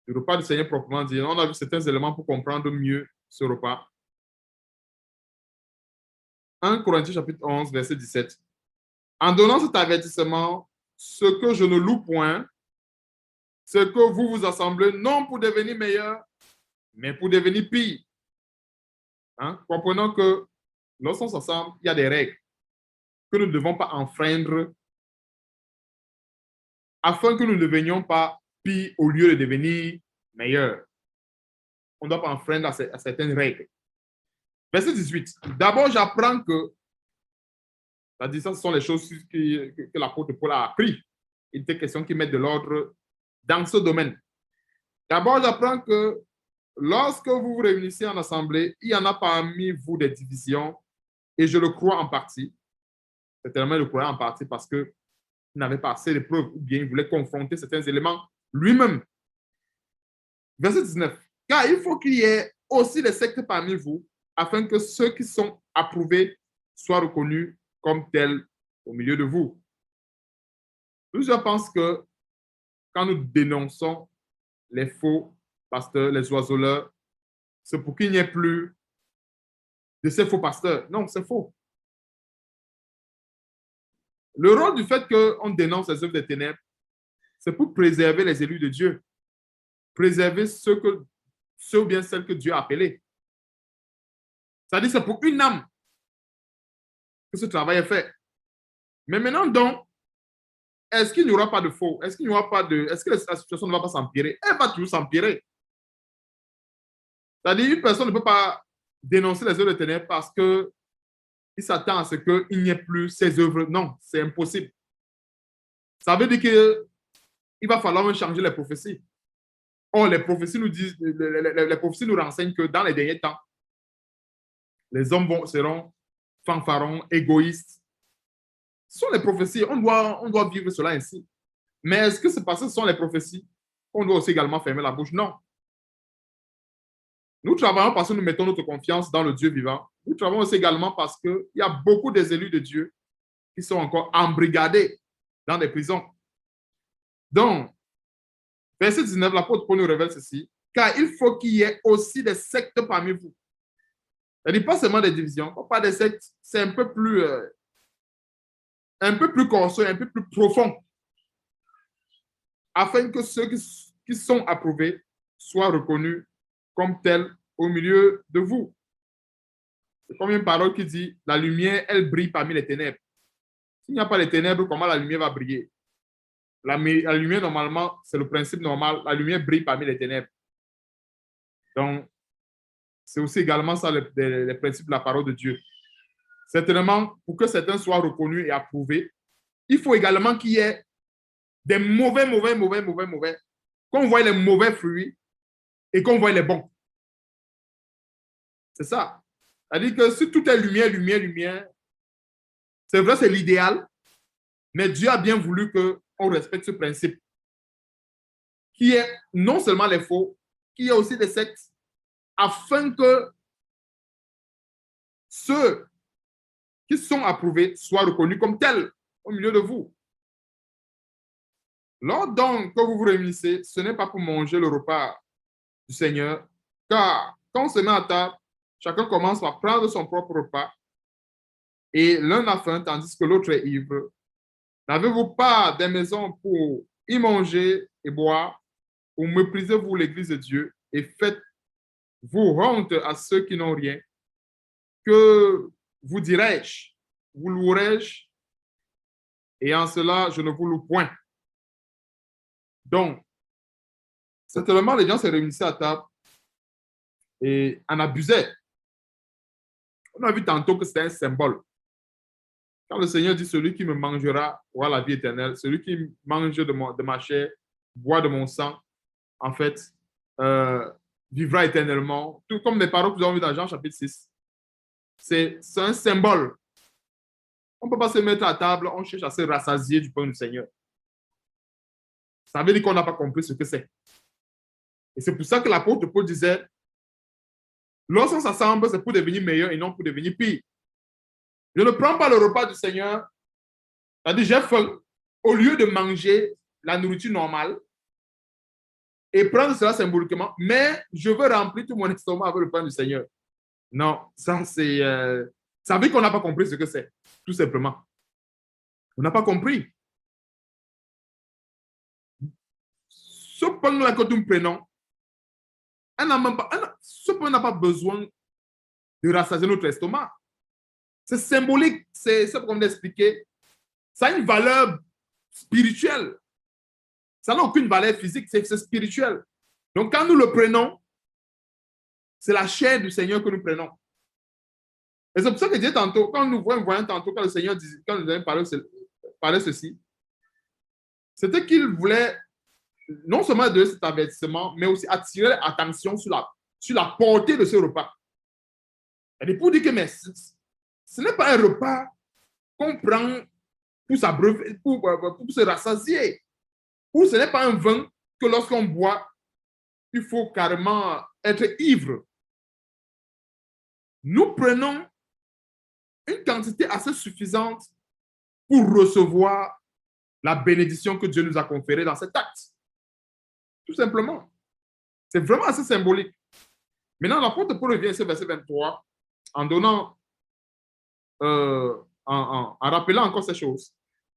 repas du Seigneur proprement dit. On a vu certains éléments pour comprendre mieux ce repas. 1 Corinthiens chapitre 11, verset 17. En donnant cet avertissement, ce que je ne loue point, c'est que vous vous assemblez non pour devenir meilleur, mais pour devenir pire. Comprenons que lorsqu'on s'assemble, il y a des règles que nous ne devons pas enfreindre afin que nous ne devenions pas pire au lieu de devenir meilleur. On ne doit pas enfreindre à certaines règles. Verset 18. D'abord, j'apprends que, c'est-à-dire, ce sont les choses que l'apôtre Paul a appris. Il était question qu'il mette de l'ordre dans ce domaine. D'abord, j'apprends que lorsque vous vous réunissez en assemblée, il y en a parmi vous des divisions, et je le crois en partie. Certainement, il le croyait en partie parce qu'il n'avait pas assez de preuves, ou bien il voulait confronter certains éléments lui-même. Verset 19. Car il faut qu'il y ait aussi des sectes parmi vous, afin que ceux qui sont approuvés soient reconnus comme tels au milieu de vous. Je pense que quand nous dénonçons les faux pasteurs, les oiseleurs, c'est pour qu'il n'y ait plus de ces faux pasteurs. Non, c'est faux. Le rôle du fait qu'on dénonce les œuvres des ténèbres, c'est pour préserver les élus de Dieu, préserver ceux ou bien celles que Dieu a appelés. C'est-à-dire que c'est pour une âme que ce travail est fait. Mais maintenant, donc, est-ce qu'il n'y aura pas de faux? Est-ce qu'il n'y aura pas de... Est-ce que la situation ne va pas s'empirer? Elle va toujours s'empirer. C'est-à-dire une personne ne peut pas dénoncer les œuvres des ténèbres parce qu'il s'attend à ce qu'il n'y ait plus ces œuvres. Non, c'est impossible. Ça veut dire qu'il va falloir même changer les prophéties. Or, les prophéties nous disent, les prophéties nous renseignent que dans les derniers temps, les hommes seront fanfarons, égoïstes. Ce sont les prophéties. On doit vivre cela ainsi. Mais est-ce que c'est parce que ce sont les prophéties qu'on doit aussi également fermer la bouche? Non. Nous travaillons parce que nous mettons notre confiance dans le Dieu vivant. Nous travaillons aussi également parce qu'il y a beaucoup des élus de Dieu qui sont encore embrigadés dans des prisons. Donc, verset 19, l'apôtre Paul nous révèle ceci. Car il faut qu'il y ait aussi des sectes parmi vous. C'est-à-dire pas seulement des divisions. Pas des sectes, c'est un peu plus corsé, un peu plus profond. Afin que ceux qui sont approuvés soient reconnus comme tels au milieu de vous. C'est comme une parole qui dit, la lumière, elle brille parmi les ténèbres. S'il n'y a pas de ténèbres, comment la lumière va briller? La lumière, normalement, c'est le principe normal. La lumière brille parmi les ténèbres. Donc, c'est aussi également ça le principe de la parole de Dieu. Certainement, pour que certains soient reconnus et approuvés, il faut également qu'il y ait des mauvais. Qu'on voit les mauvais fruits et qu'on voit les bons. C'est ça. C'est-à-dire que si tout est lumière, c'est vrai, c'est l'idéal. Mais Dieu a bien voulu qu'on respecte ce principe, qui est non seulement les faux, qui est aussi des sectes, afin que ceux qui sont approuvés soient reconnus comme tels au milieu de vous. Lors donc que vous vous réunissez, ce n'est pas pour manger le repas du Seigneur, car quand on se met à table, chacun commence par prendre son propre repas, et l'un a faim tandis que l'autre est ivre. N'avez-vous pas des maisons pour y manger et boire, ou méprisez-vous l'Église de Dieu et faites-vous honte à ceux qui n'ont rien? Que vous dirai-je? Vous louerai-je? Et en cela, je ne vous loue point. Donc, certainement, les gens se réunissaient à table et en abusaient. On a vu tantôt que c'était un symbole. Quand le Seigneur dit, celui qui me mangera aura la vie éternelle, celui qui mange de ma chair, boit de mon sang, en fait, vivra éternellement. Tout comme les paroles que nous avons vues dans Jean chapitre 6. C'est un symbole. On ne peut pas se mettre à table, on cherche à se rassasier du pain du Seigneur. Ça veut dire qu'on n'a pas compris ce que c'est. Et c'est pour ça que l'apôtre Paul disait, lorsqu'on s'assemble, c'est pour devenir meilleur et non pour devenir pire. Je ne prends pas le repas du Seigneur, c'est-à-dire j'ai faim, au lieu de manger la nourriture normale et prendre cela symboliquement, mais je veux remplir tout mon estomac avec le pain du Seigneur. Non, ça c'est... ça veut dire qu'on n'a pas compris ce que c'est, tout simplement. On n'a pas compris. Ce pain-là que nous prenons, ce pain n'a pas besoin de rassasier notre estomac. C'est symbolique, c'est comme d'expliquer. Ça a une valeur spirituelle. Ça n'a aucune valeur physique, c'est spirituel. Donc, quand nous le prenons, c'est la chair du Seigneur que nous prenons. Et c'est pour ça que je disais tantôt, quand nous voyons tantôt, quand le Seigneur disait, quand nous avons parlé ceci, c'était qu'il voulait non seulement donner cet avertissement, mais aussi attirer l'attention sur la portée de ce repas. Et pour dire que mais, ce n'est pas un repas qu'on prend pour s'abreuver, pour se rassasier. Ou ce n'est pas un vin que lorsqu'on boit, il faut carrément être ivre. Nous prenons une quantité assez suffisante pour recevoir la bénédiction que Dieu nous a conférée dans cet acte. Tout simplement. C'est vraiment assez symbolique. Maintenant, l'apôtre Paul revient ici, verset 23, en donnant, en rappelant encore ces choses.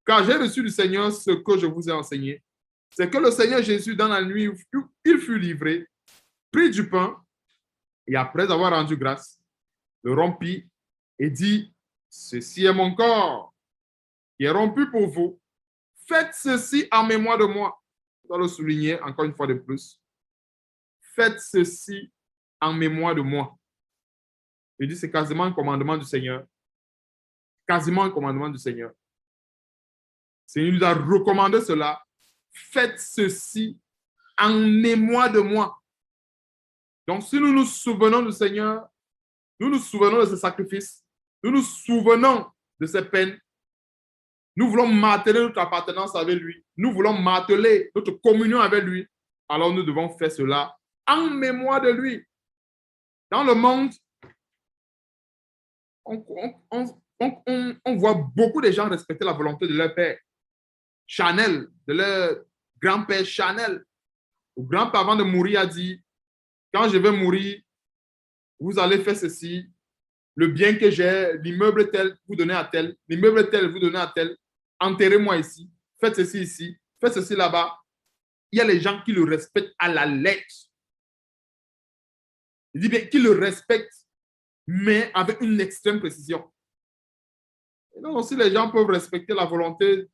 Car j'ai reçu du Seigneur ce que je vous ai enseigné. C'est que le Seigneur Jésus, dans la nuit où il fut livré, prit du pain et après avoir rendu grâce, le rompit et dit, ceci est mon corps qui est rompu pour vous. Faites ceci en mémoire de moi. Je dois le souligner encore une fois de plus. Faites ceci en mémoire de moi. Il dit, c'est quasiment un commandement du Seigneur. Quasiment un commandement du Seigneur. Le Seigneur nous a recommandé cela. Faites ceci en mémoire de moi. Donc, si nous nous souvenons du Seigneur, nous nous souvenons de ses sacrifices, nous nous souvenons de ses peines, nous voulons marteler notre appartenance avec lui, nous voulons marteler notre communion avec lui, alors nous devons faire cela en mémoire de lui. Dans le monde, on voit beaucoup de gens respecter la volonté de leur père. Chanel, de leur grand-père Chanel, le grand-père avant de mourir a dit, quand je vais mourir, vous allez faire ceci, le bien que j'ai, l'immeuble tel, vous donnez à tel, l'immeuble tel, vous donnez à tel, enterrez-moi ici, faites ceci ici, faites ceci là-bas. Il y a les gens qui le respectent à la lettre. Il dit bien qu'ils le respectent, mais avec une extrême précision. Et donc aussi, les gens peuvent respecter la volonté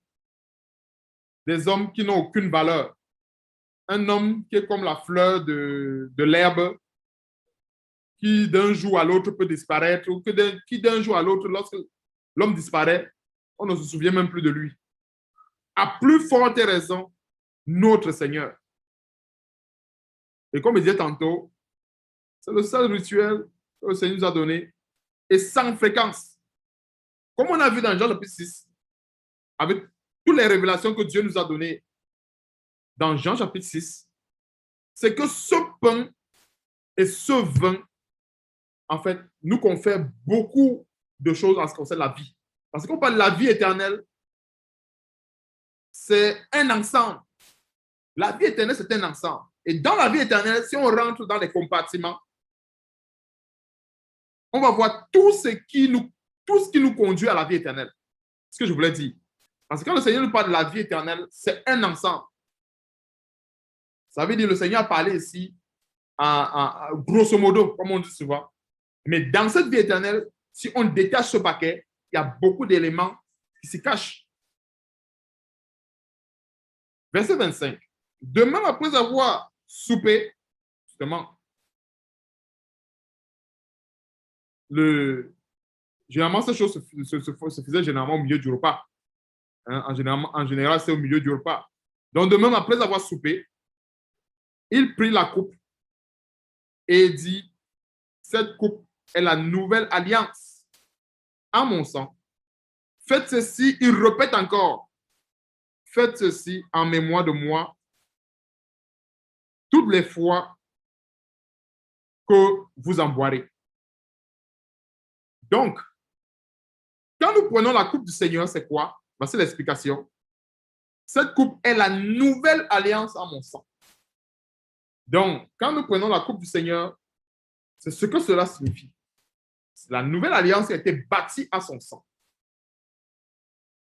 des hommes qui n'ont aucune valeur. Un homme qui est comme la fleur de l'herbe, qui d'un jour à l'autre peut disparaître, ou qui d'un jour à l'autre, lorsque l'homme disparaît, on ne se souvient même plus de lui. À plus forte raison, notre Seigneur. Et comme je disais tantôt, c'est le seul rituel que le Seigneur nous a donné, et sans fréquence. Comme on a vu dans Jean chapitre 6, avec toutes les révélations que Dieu nous a données dans Jean chapitre 6, c'est que ce pain et ce vin, en fait, nous confèrent beaucoup de choses en ce qui concerne la vie. Parce qu'on parle de la vie éternelle, c'est un ensemble. La vie éternelle, c'est un ensemble. Et dans la vie éternelle, si on rentre dans les compartiments, on va voir tout ce qui nous conduit à la vie éternelle. C'est ce que je voulais dire. Parce que quand le Seigneur nous parle de la vie éternelle, c'est un ensemble. Ça veut dire que le Seigneur a parlé ici, grosso modo, comme on dit souvent. Mais dans cette vie éternelle, si on détache ce paquet, il y a beaucoup d'éléments qui se cachent. Verset 25. Demain, après avoir soupé, justement, généralement, ces choses se faisaient généralement au milieu du repas. Hein, en général, c'est au milieu du repas. Donc, demain, après avoir soupé, il prit la coupe et dit, cette coupe est la nouvelle alliance en mon sang. Faites ceci, il répète encore, faites ceci en mémoire de moi toutes les fois que vous en boirez. Donc, quand nous prenons la coupe du Seigneur, c'est quoi? C'est l'explication. Cette coupe est la nouvelle alliance en mon sang. Donc, quand nous prenons la coupe du Seigneur, c'est ce que cela signifie. La nouvelle alliance a été bâtie à son sang.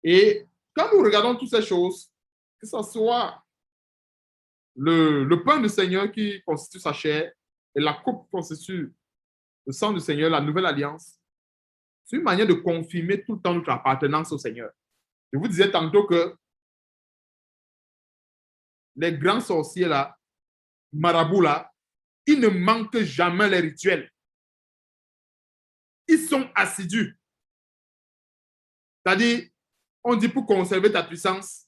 Et quand nous regardons toutes ces choses, que ce soit le pain du Seigneur qui constitue sa chair et la coupe qui constitue le sang du Seigneur, la nouvelle alliance, c'est une manière de confirmer tout le temps notre appartenance au Seigneur. Je vous disais tantôt que les grands sorciers là, marabouts là, ils ne manquent jamais les rituels. Ils sont assidus. C'est-à-dire, on dit pour conserver ta puissance,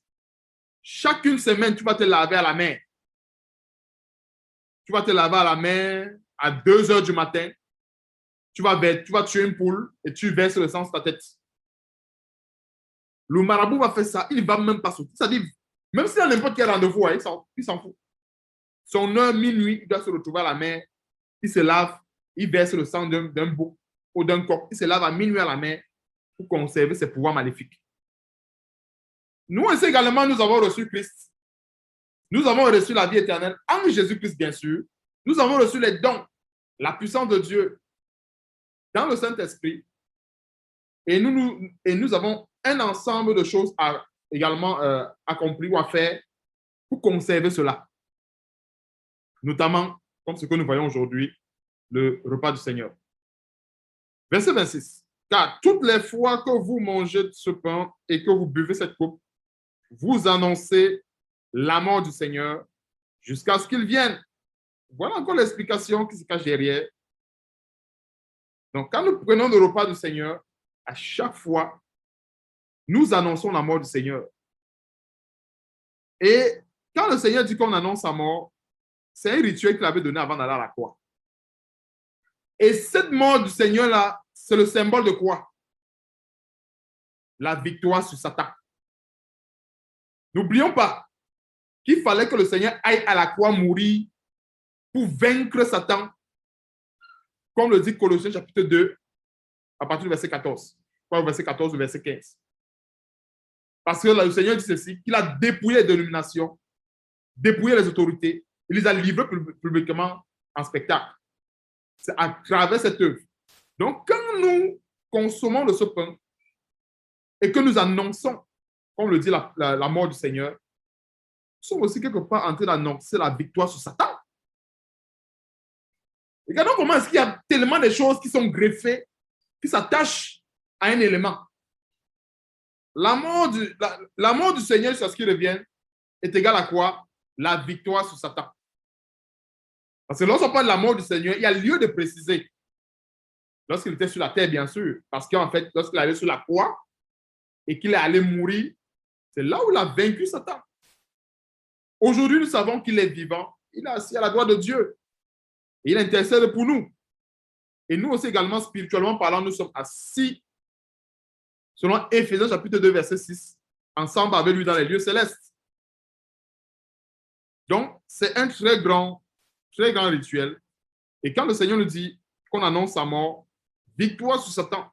chaque semaine, tu vas te laver à la mer. Tu vas te laver à la mer à 2 heures du matin. Tu vas tuer une poule et tu verses le sang sur ta tête. Le marabout va faire ça, il ne va même pas sauter. C'est-à-dire, même s'il a n'importe quel rendez-vous, il s'en fout. Son heure, minuit, il doit se retrouver à la mer, il se lave, il verse le sang d'un bouc ou d'un coq, il se lave à minuit à la mer pour conserver ses pouvoirs maléfiques. Nous aussi également, nous avons reçu Christ. Nous avons reçu la vie éternelle en Jésus-Christ, bien sûr. Nous avons reçu les dons, la puissance de Dieu dans le Saint-Esprit. Et nous avons un ensemble de choses également accomplies ou à faire pour conserver cela. Notamment, comme ce que nous voyons aujourd'hui, le repas du Seigneur. Verset 26. Car toutes les fois que vous mangez ce pain et que vous buvez cette coupe, vous annoncez la mort du Seigneur jusqu'à ce qu'il vienne. Voilà encore l'explication qui se cache derrière. Donc, quand nous prenons le repas du Seigneur, à chaque fois, nous annonçons la mort du Seigneur. Et quand le Seigneur dit qu'on annonce sa mort, c'est un rituel qu'il avait donné avant d'aller à la croix. Et cette mort du Seigneur-là, c'est le symbole de quoi? La victoire sur Satan. N'oublions pas qu'il fallait que le Seigneur aille à la croix mourir pour vaincre Satan, comme le dit Colossiens chapitre 2, à partir du verset 14. Pas au verset 14 ou verset 15. Parce que le Seigneur dit ceci, qu'il a dépouillé les dénominations, dépouillé les autorités, il les a livrés publiquement en spectacle. C'est à travers cette œuvre. Donc, quand nous consommons de ce pain et que nous annonçons, comme le dit la mort du Seigneur, nous sommes aussi quelque part en train d'annoncer la victoire sur Satan. Regardons comment est-ce qu'il y a tellement de choses qui sont greffées, qui s'attachent à un élément. La mort du Seigneur sur ce qui revient est égale à quoi? La victoire sur Satan. Parce que lorsqu'on parle de la mort du Seigneur, il y a lieu de préciser. Lorsqu'il était sur la terre, bien sûr. Parce qu'en fait, lorsqu'il allait sur la croix et qu'il est allé mourir, c'est là où il a vaincu Satan. Aujourd'hui, nous savons qu'il est vivant. Il est assis à la droite de Dieu. Et il intercède pour nous. Et nous aussi également, spirituellement parlant, nous sommes assis, selon Éphésiens chapitre 2, verset 6, ensemble avec lui dans les lieux célestes. Donc, c'est un très grand rituel. Et quand le Seigneur nous dit qu'on annonce sa mort, victoire sur Satan,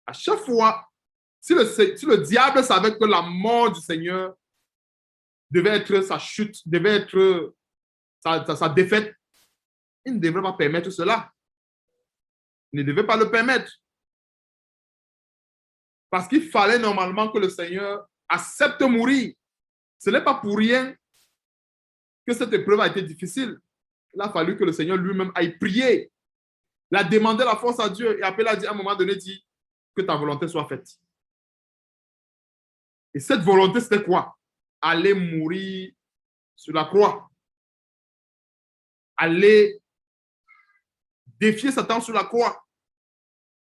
à chaque fois, si le diable savait que la mort du Seigneur devait être sa chute, devait être sa défaite, il ne devrait pas permettre cela. Il ne devait pas le permettre. Parce qu'il fallait normalement que le Seigneur accepte de mourir. Ce n'est pas pour rien que cette épreuve a été difficile. Il a fallu que le Seigneur lui-même aille prier. Il a demandé la force à Dieu et après, il a dit, à un moment donné, dit que ta volonté soit faite. Et cette volonté, c'était quoi? Aller mourir sur la croix. Aller défier Satan sur la croix.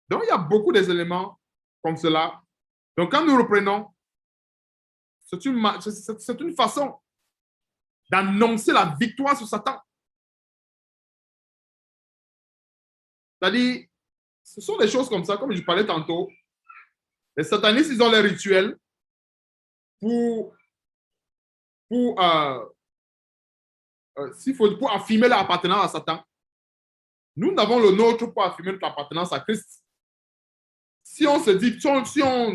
Donc, il y a beaucoup d'éléments comme cela. Donc, quand nous reprenons, c'est une façon d'annoncer la victoire sur Satan. C'est-à-dire, ce sont des choses comme ça, comme je parlais tantôt. Les satanistes, ils ont les rituels pour affirmer leur appartenance à Satan. Nous avons le nôtre pour affirmer notre appartenance à Christ. Si on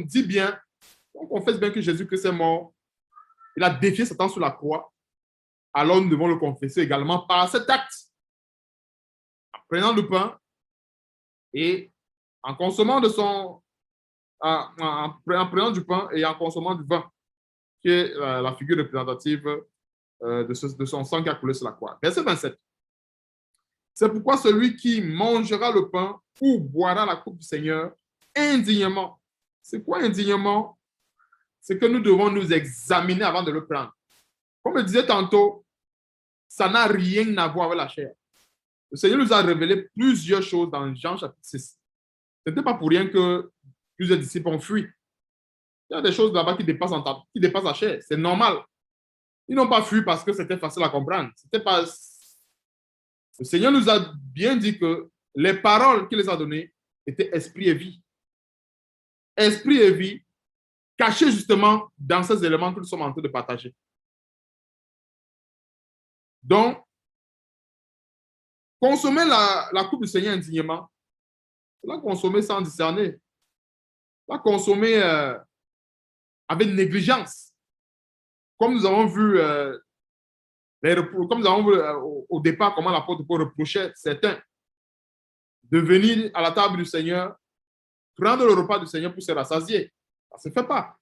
dit bien, on confesse bien que Jésus-Christ est mort, il a défié Satan sur la croix, alors nous devons le confesser également par cet acte. En prenant le pain et en consommant en prenant du pain et en consommant du vin, qui est la figure représentative de son sang qui a coulé sur la croix. Verset 27. C'est pourquoi celui qui mangera le pain ou boira la coupe du Seigneur indignement. C'est quoi indignement? C'est que nous devons nous examiner avant de le prendre. Comme je disais tantôt, ça n'a rien à voir avec la chair. Le Seigneur nous a révélé plusieurs choses dans Jean chapitre 6. Ce n'était pas pour rien que plusieurs disciples ont fui. Il y a des choses là-bas qui dépassent la chair. C'est normal. Ils n'ont pas fui parce que c'était facile à comprendre. Le Seigneur nous a bien dit que les paroles qu'il les a données étaient esprit et vie. Esprit et vie, cachés justement dans ces éléments que nous sommes en train de partager. Donc, consommer la coupe du Seigneur indignement, c'est la consommer sans discerner. La consommer avec négligence. Comme nous avons vu, au départ comment l'apôtre Paul reprochait certains de venir à la table du Seigneur, prendre le repas du Seigneur pour se rassasier. Ça ne se fait pas.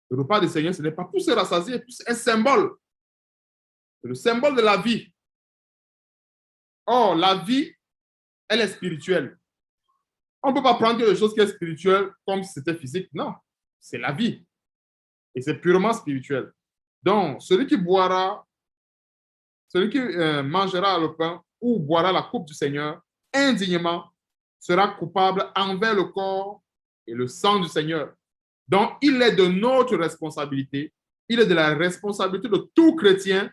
Le repas du Seigneur, ce n'est pas pour se rassasier, c'est un symbole. C'est le symbole de la vie. Or, la vie, elle est spirituelle. On ne peut pas prendre quelque chose qui est spirituel comme si c'était physique. Non, c'est la vie. Et c'est purement spirituel. Donc, celui qui mangera le pain ou boira la coupe du Seigneur indignement sera coupable envers le corps et le sang du Seigneur. Donc, il est de notre responsabilité, il est de la responsabilité de tout chrétien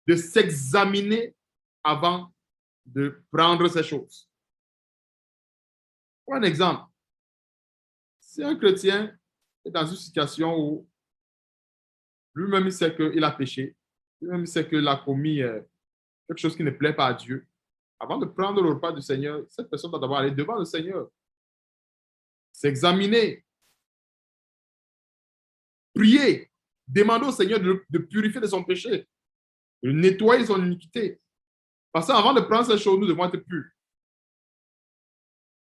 de s'examiner avant de prendre ces choses. Pour un exemple, si un chrétien est dans une situation où lui-même il sait qu'il a péché, lui-même il sait qu'il a commis quelque chose qui ne plaît pas à Dieu, avant de prendre le repas du Seigneur, cette personne doit d'abord aller devant le Seigneur, s'examiner, prier, demander au Seigneur de purifier de son péché, de nettoyer son iniquité. Parce qu'avant de prendre ces choses, nous devons être purs.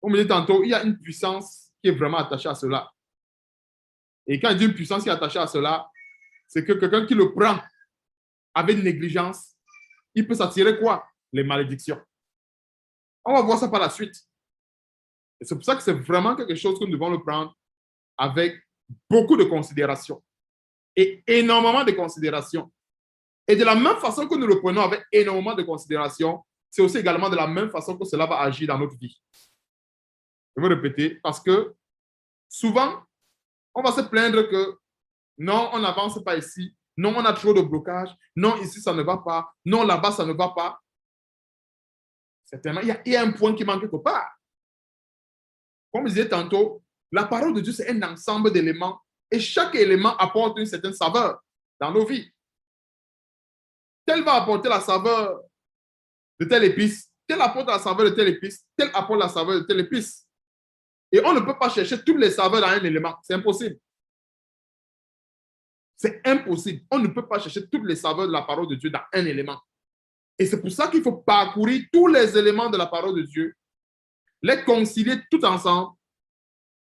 Comme je disais tantôt, il y a une puissance qui est vraiment attachée à cela. Et quand il dit une puissance qui est attachée à cela, c'est que quelqu'un qui le prend avec négligence, il peut s'attirer quoi? Les malédictions. On va voir ça par la suite. Et c'est pour ça que c'est vraiment quelque chose que nous devons le prendre avec beaucoup de considération. Et énormément de considération. Et de la même façon que nous le prenons avec énormément de considération, c'est aussi également de la même façon que cela va agir dans notre vie. Je vais répéter, parce que souvent, on va se plaindre que non, on n'avance pas ici, non, on a trop de blocage, non, ici, ça ne va pas, non, là-bas, ça ne va pas. Certainement, il y a un point qui manque quelque part. Comme je disais tantôt, La parole de Dieu, c'est un ensemble d'éléments et chaque élément apporte une certaine saveur dans nos vies. Tel va apporter la saveur de telle épice, tel apporte la saveur de telle épice, tel apporte la saveur de telle épice. Et on ne peut pas chercher toutes les saveurs dans un élément. C'est impossible. C'est impossible. On ne peut pas chercher toutes les saveurs de la parole de Dieu dans un élément. Et c'est pour ça qu'il faut parcourir tous les éléments de la parole de Dieu, les concilier tout ensemble,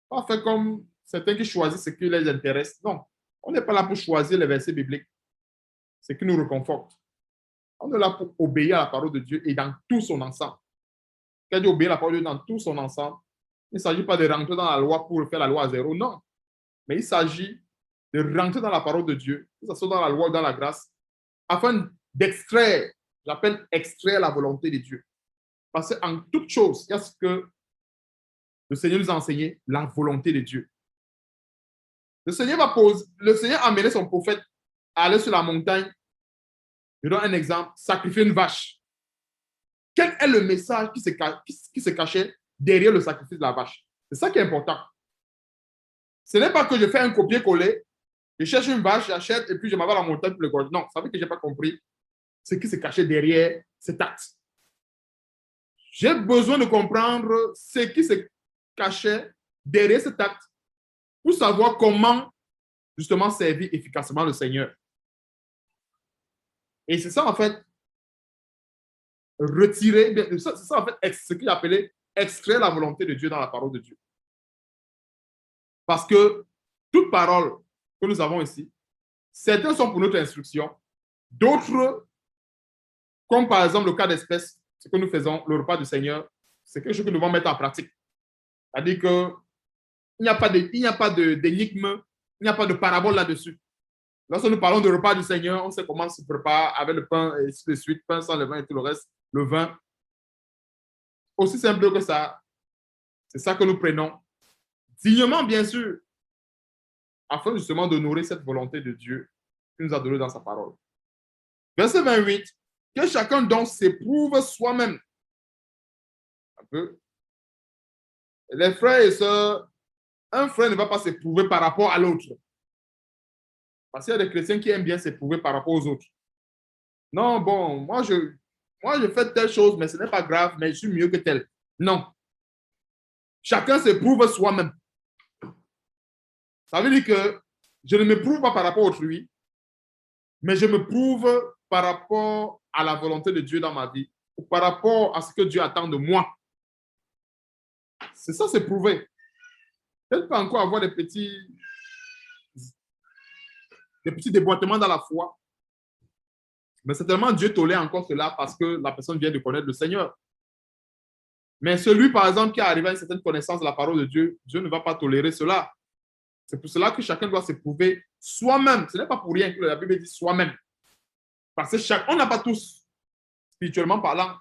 pas faire comme certains qui choisissent ce qui les intéresse. Non, on n'est pas là pour choisir les versets bibliques, ce qui nous réconforte. On est là pour obéir à la parole de Dieu et dans tout son ensemble. Quand dit obéir à la parole de Dieu dans tout son ensemble, il ne s'agit pas de rentrer dans la loi pour faire la loi à zéro, non. Mais il s'agit de rentrer dans la parole de Dieu, que ce soit dans la loi ou dans la grâce, afin d'extraire, j'appelle extraire la volonté de Dieu. Parce qu'en toute chose, il y a ce que le Seigneur nous a enseigné, la volonté de Dieu. Le Seigneur a amené son prophète à aller sur la montagne. Je donne un exemple, sacrifier une vache. Quel est le message qui se cachait derrière le sacrifice de la vache? C'est ça qui est important. Ce n'est pas que je fais un copier-coller, je cherche une vache, j'achète et puis je m'en vais à la montagne pour le gorge. Non, ça veut dire que je n'ai pas compris ce qui se cachait derrière cet acte. J'ai besoin de comprendre ce qui se cachait derrière cet acte pour savoir comment justement servir efficacement le Seigneur. Et c'est ça en fait, retirer, c'est ça en fait, ce qu'il appelait extraire la volonté de Dieu dans la parole de Dieu. Parce que toute parole que nous avons ici, certains sont pour notre instruction, d'autres, comme par exemple le cas d'espèce, ce que nous faisons, le repas du Seigneur, c'est quelque chose que nous devons mettre en pratique. C'est-à-dire qu'il n'y a pas d'énigme, il n'y a pas de parabole là-dessus. Lorsque nous parlons de repas du Seigneur, on sait comment se prépare avec le pain et ainsi de suite, pain sans levain et tout le reste, le vin. Aussi simple que ça, c'est ça que nous prenons. Dignement, bien sûr, afin justement de nourrir cette volonté de Dieu qu'il nous a donnée dans sa parole. Verset 28, que chacun donc s'éprouve soi-même. Un peu. Les frères et sœurs, un frère ne va pas s'éprouver par rapport à l'autre. Parce qu'il y a des chrétiens qui aiment bien s'éprouver par rapport aux autres. Non, bon, moi je fais telle chose, mais ce n'est pas grave, mais je suis mieux que tel. Non. Chacun s'éprouve soi-même. Ça veut dire que je ne me prouve pas par rapport à autrui, mais je me prouve par rapport à la volonté de Dieu dans ma vie, ou par rapport à ce que Dieu attend de moi. C'est ça, c'est prouver. Elle peut encore avoir des petits déboîtements dans la foi, mais certainement Dieu tolère encore cela parce que la personne vient de connaître le Seigneur. Mais celui, par exemple, qui est arrivé à une certaine connaissance de la parole de Dieu, Dieu ne va pas tolérer cela. C'est pour cela que chacun doit s'éprouver soi-même. Ce n'est pas pour rien que la Bible dit soi-même. Parce que on n'a pas tous, spirituellement parlant,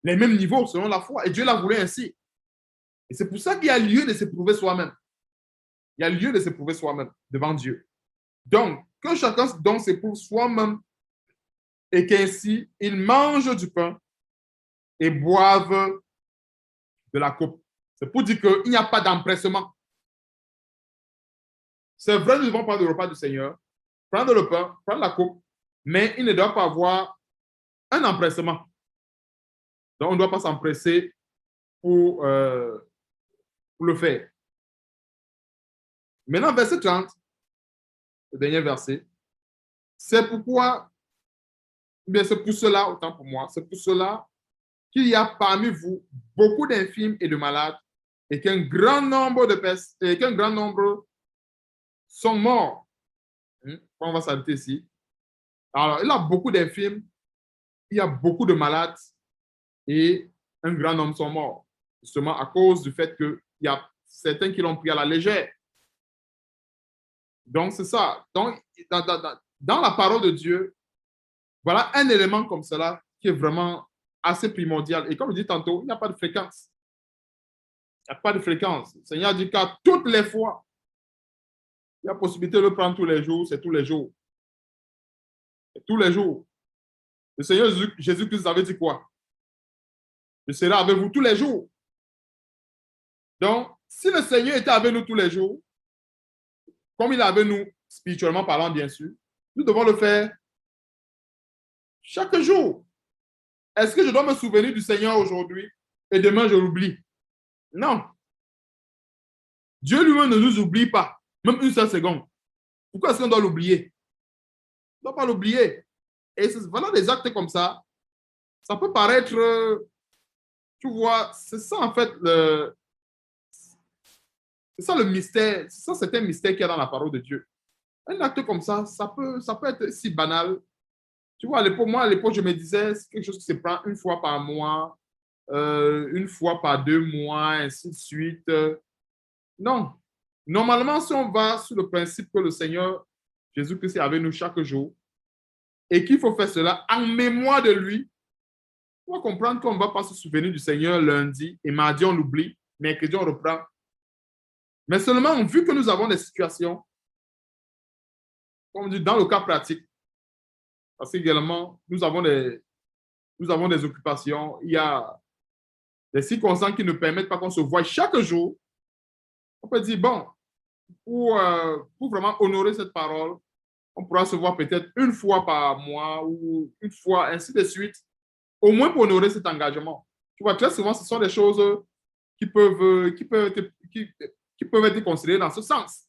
les mêmes niveaux selon la foi. Et Dieu l'a voulu ainsi. Et c'est pour ça qu'il y a lieu de s'éprouver soi-même. Il y a lieu de s'éprouver soi-même devant Dieu. Donc, que chacun donc s'éprouve soi-même et qu'ainsi, il mange du pain et boive de la coupe. C'est pour dire qu'il n'y a pas d'empressement. C'est vrai, nous devons prendre le repas du Seigneur, prendre le pain, prendre la coupe, mais il ne doit pas avoir un empressement. Donc, on ne doit pas s'empresser pour le faire. Maintenant, verset 30, le dernier verset. C'est pourquoi, bien c'est pour cela, autant pour moi, c'est pour cela qu'il y a parmi vous beaucoup d'infirmes et de malades et qu'un grand nombre sont morts. On va s'arrêter ici. Alors, il y a beaucoup d'infirmes, il y a beaucoup de malades et un grand nombre sont morts. Justement à cause du fait qu'il y a certains qui l'ont pris à la légère. Donc, c'est ça. Donc, dans la parole de Dieu, voilà un élément comme cela qui est vraiment assez primordial. Et comme je dis tantôt, il n'y a pas de fréquence. Il n'y a pas de fréquence. Le Seigneur dit qu'à toutes les fois, il y a possibilité de le prendre tous les jours, c'est tous les jours. C'est tous les jours. Le Seigneur Jésus-Christ avait dit quoi? Je serai avec vous tous les jours. Donc, si le Seigneur était avec nous tous les jours, comme il est avec nous, spirituellement parlant, bien sûr, nous devons le faire chaque jour. Est-ce que je dois me souvenir du Seigneur aujourd'hui et demain je l'oublie? Non. Dieu lui-même ne nous oublie pas, même une seule seconde. Pourquoi est-ce qu'on doit l'oublier? On ne doit pas l'oublier. Et voilà des actes comme ça peut paraître, tu vois, c'est ça en fait, c'est ça le mystère, ça c'est un mystère qu'il y a dans la parole de Dieu. Un acte comme ça peut être si banal. Tu vois, à l'époque, je me disais, c'est quelque chose qui se prend une fois par mois, une fois par 2 mois, ainsi de suite. Non. Normalement, si on va sur le principe que le Seigneur Jésus-Christ est avec nous chaque jour et qu'il faut faire cela en mémoire de lui, on va comprendre qu'on ne va pas se souvenir du Seigneur lundi et mardi, on l'oublie, mercredi, on reprend. Mais seulement, vu que nous avons des situations, comme on dit, dans le cas pratique, parce qu'également, nous avons des occupations, il y a des circonstances qui ne permettent pas qu'on se voie chaque jour. On peut dire, bon, pour vraiment honorer cette parole, on pourra se voir peut-être une fois par mois ou une fois, ainsi de suite, au moins pour honorer cet engagement. Tu vois, très souvent, ce sont des choses qui peuvent être considérées dans ce sens.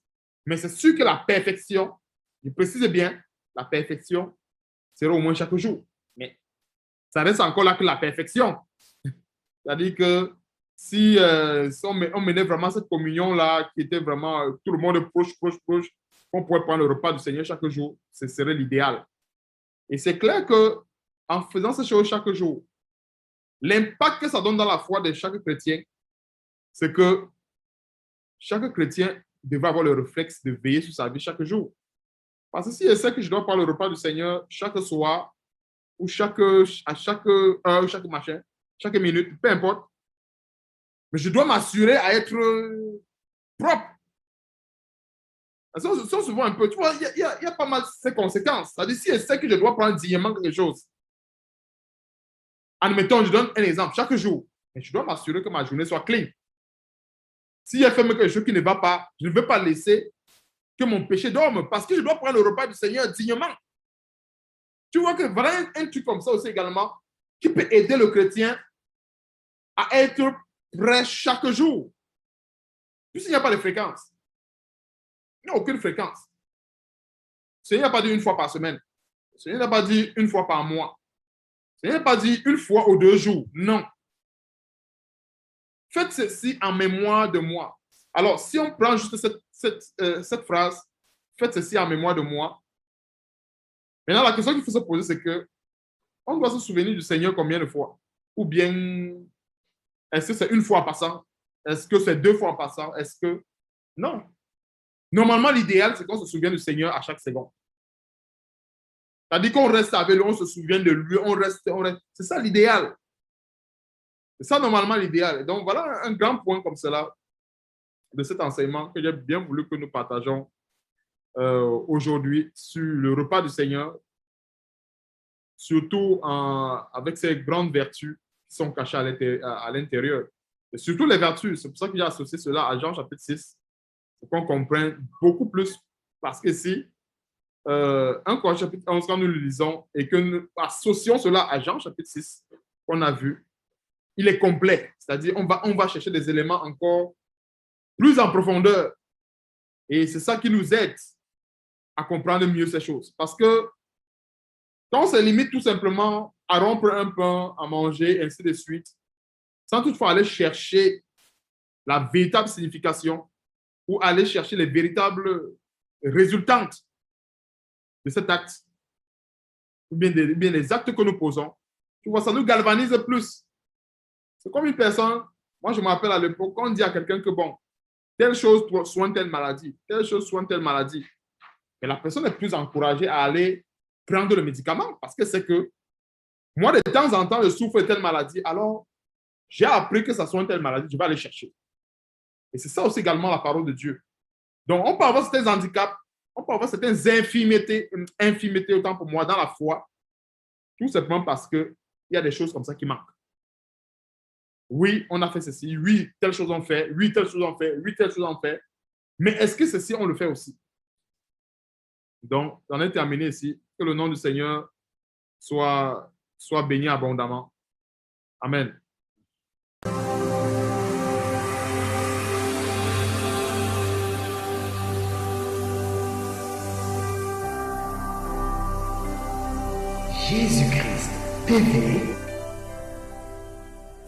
Mais c'est sûr que la perfection, je précise bien, la perfection sera au moins chaque jour. Mais ça reste encore là que la perfection. C'est-à-dire que si on menait vraiment cette communion-là, qui était vraiment tout le monde proche, on pourrait prendre le repas du Seigneur chaque jour, ce serait l'idéal. Et c'est clair qu'en faisant ces choses chaque jour, l'impact que ça donne dans la foi de chaque chrétien, c'est que chaque chrétien devrait avoir le réflexe de veiller sur sa vie chaque jour. Parce que si je sais que je dois prendre le repas du Seigneur chaque soir, ou à chaque heure, chaque machin, chaque minute, peu importe, mais je dois m'assurer à être propre. Ça se voit un peu. Tu vois, il y a pas mal de ces conséquences. C'est-à-dire, si je sais que je dois prendre dignement quelque chose, admettons, je donne un exemple, chaque jour, mais je dois m'assurer que ma journée soit clean. Si elle fait quelque chose qui ne va pas, je ne veux pas laisser que mon péché dorme parce que je dois prendre le repas du Seigneur dignement. Tu vois que voilà un truc comme ça aussi également qui peut aider le chrétien à être prêt chaque jour. Puisqu'il n'y a pas de fréquence. Il n'y a aucune fréquence. Le Seigneur n'a pas dit une fois par semaine. Le Seigneur n'a pas dit une fois par mois. Le Seigneur n'a pas dit une fois ou 2 jours. Non. Faites ceci en mémoire de moi. Alors, si on prend juste cette phrase, faites ceci en mémoire de moi. Maintenant, la question qu'il faut se poser, c'est que on doit se souvenir du Seigneur combien de fois? Ou bien, est-ce que c'est une fois en passant? Est-ce que c'est 2 fois en passant? Est-ce que... Non. Normalement, l'idéal, c'est qu'on se souvienne du Seigneur à chaque seconde. C'est-à-dire qu'on reste avec lui, on se souvient de lui, on reste. C'est ça l'idéal. C'est ça normalement l'idéal. Donc, voilà un grand point comme cela de cet enseignement que j'ai bien voulu que nous partageons aujourd'hui sur le repas du Seigneur, surtout avec ces grandes vertus qui sont cachées à l'intérieur. Et surtout les vertus, c'est pour ça que j'ai associé cela à Jean chapitre 6, pour qu'on comprenne beaucoup plus. Parce que si 1 Corinthiens chapitre 11, quand nous le lisons et que nous associons cela à Jean chapitre 6, qu'on a vu, il est complet. C'est-à-dire on va chercher des éléments encore plus en profondeur. Et c'est ça qui nous aide à comprendre mieux ces choses. Parce que quand on se limite tout simplement à rompre un pain, à manger, ainsi de suite, sans toutefois aller chercher la véritable signification ou aller chercher les véritables résultantes de cet acte, ou bien les actes que nous posons, tu vois, ça nous galvanise plus. C'est comme une personne, moi je me rappelle à l'époque, quand on dit à quelqu'un que bon, telle chose soigne telle maladie, telle chose soigne telle maladie, mais la personne est plus encouragée à aller prendre le médicament parce que c'est que moi, de temps en temps, je souffre de telle maladie, alors j'ai appris que ça soigne telle maladie, je vais aller chercher. Et c'est ça aussi également la parole de Dieu. Donc, on peut avoir certains handicaps, on peut avoir certaines infimités autant pour moi dans la foi, tout simplement parce qu'il y a des choses comme ça qui manquent. Oui, on a fait ceci. Oui, telle chose on fait. Oui, telle chose on fait. Oui, telle chose on fait. Mais est-ce que ceci, on le fait aussi? Donc, on est terminé ici. Que le nom du Seigneur soit béni abondamment. Amen. Jésus-Christ TV,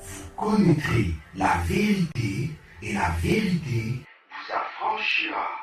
vous connaîtrez la vérité et la vérité vous affranchira.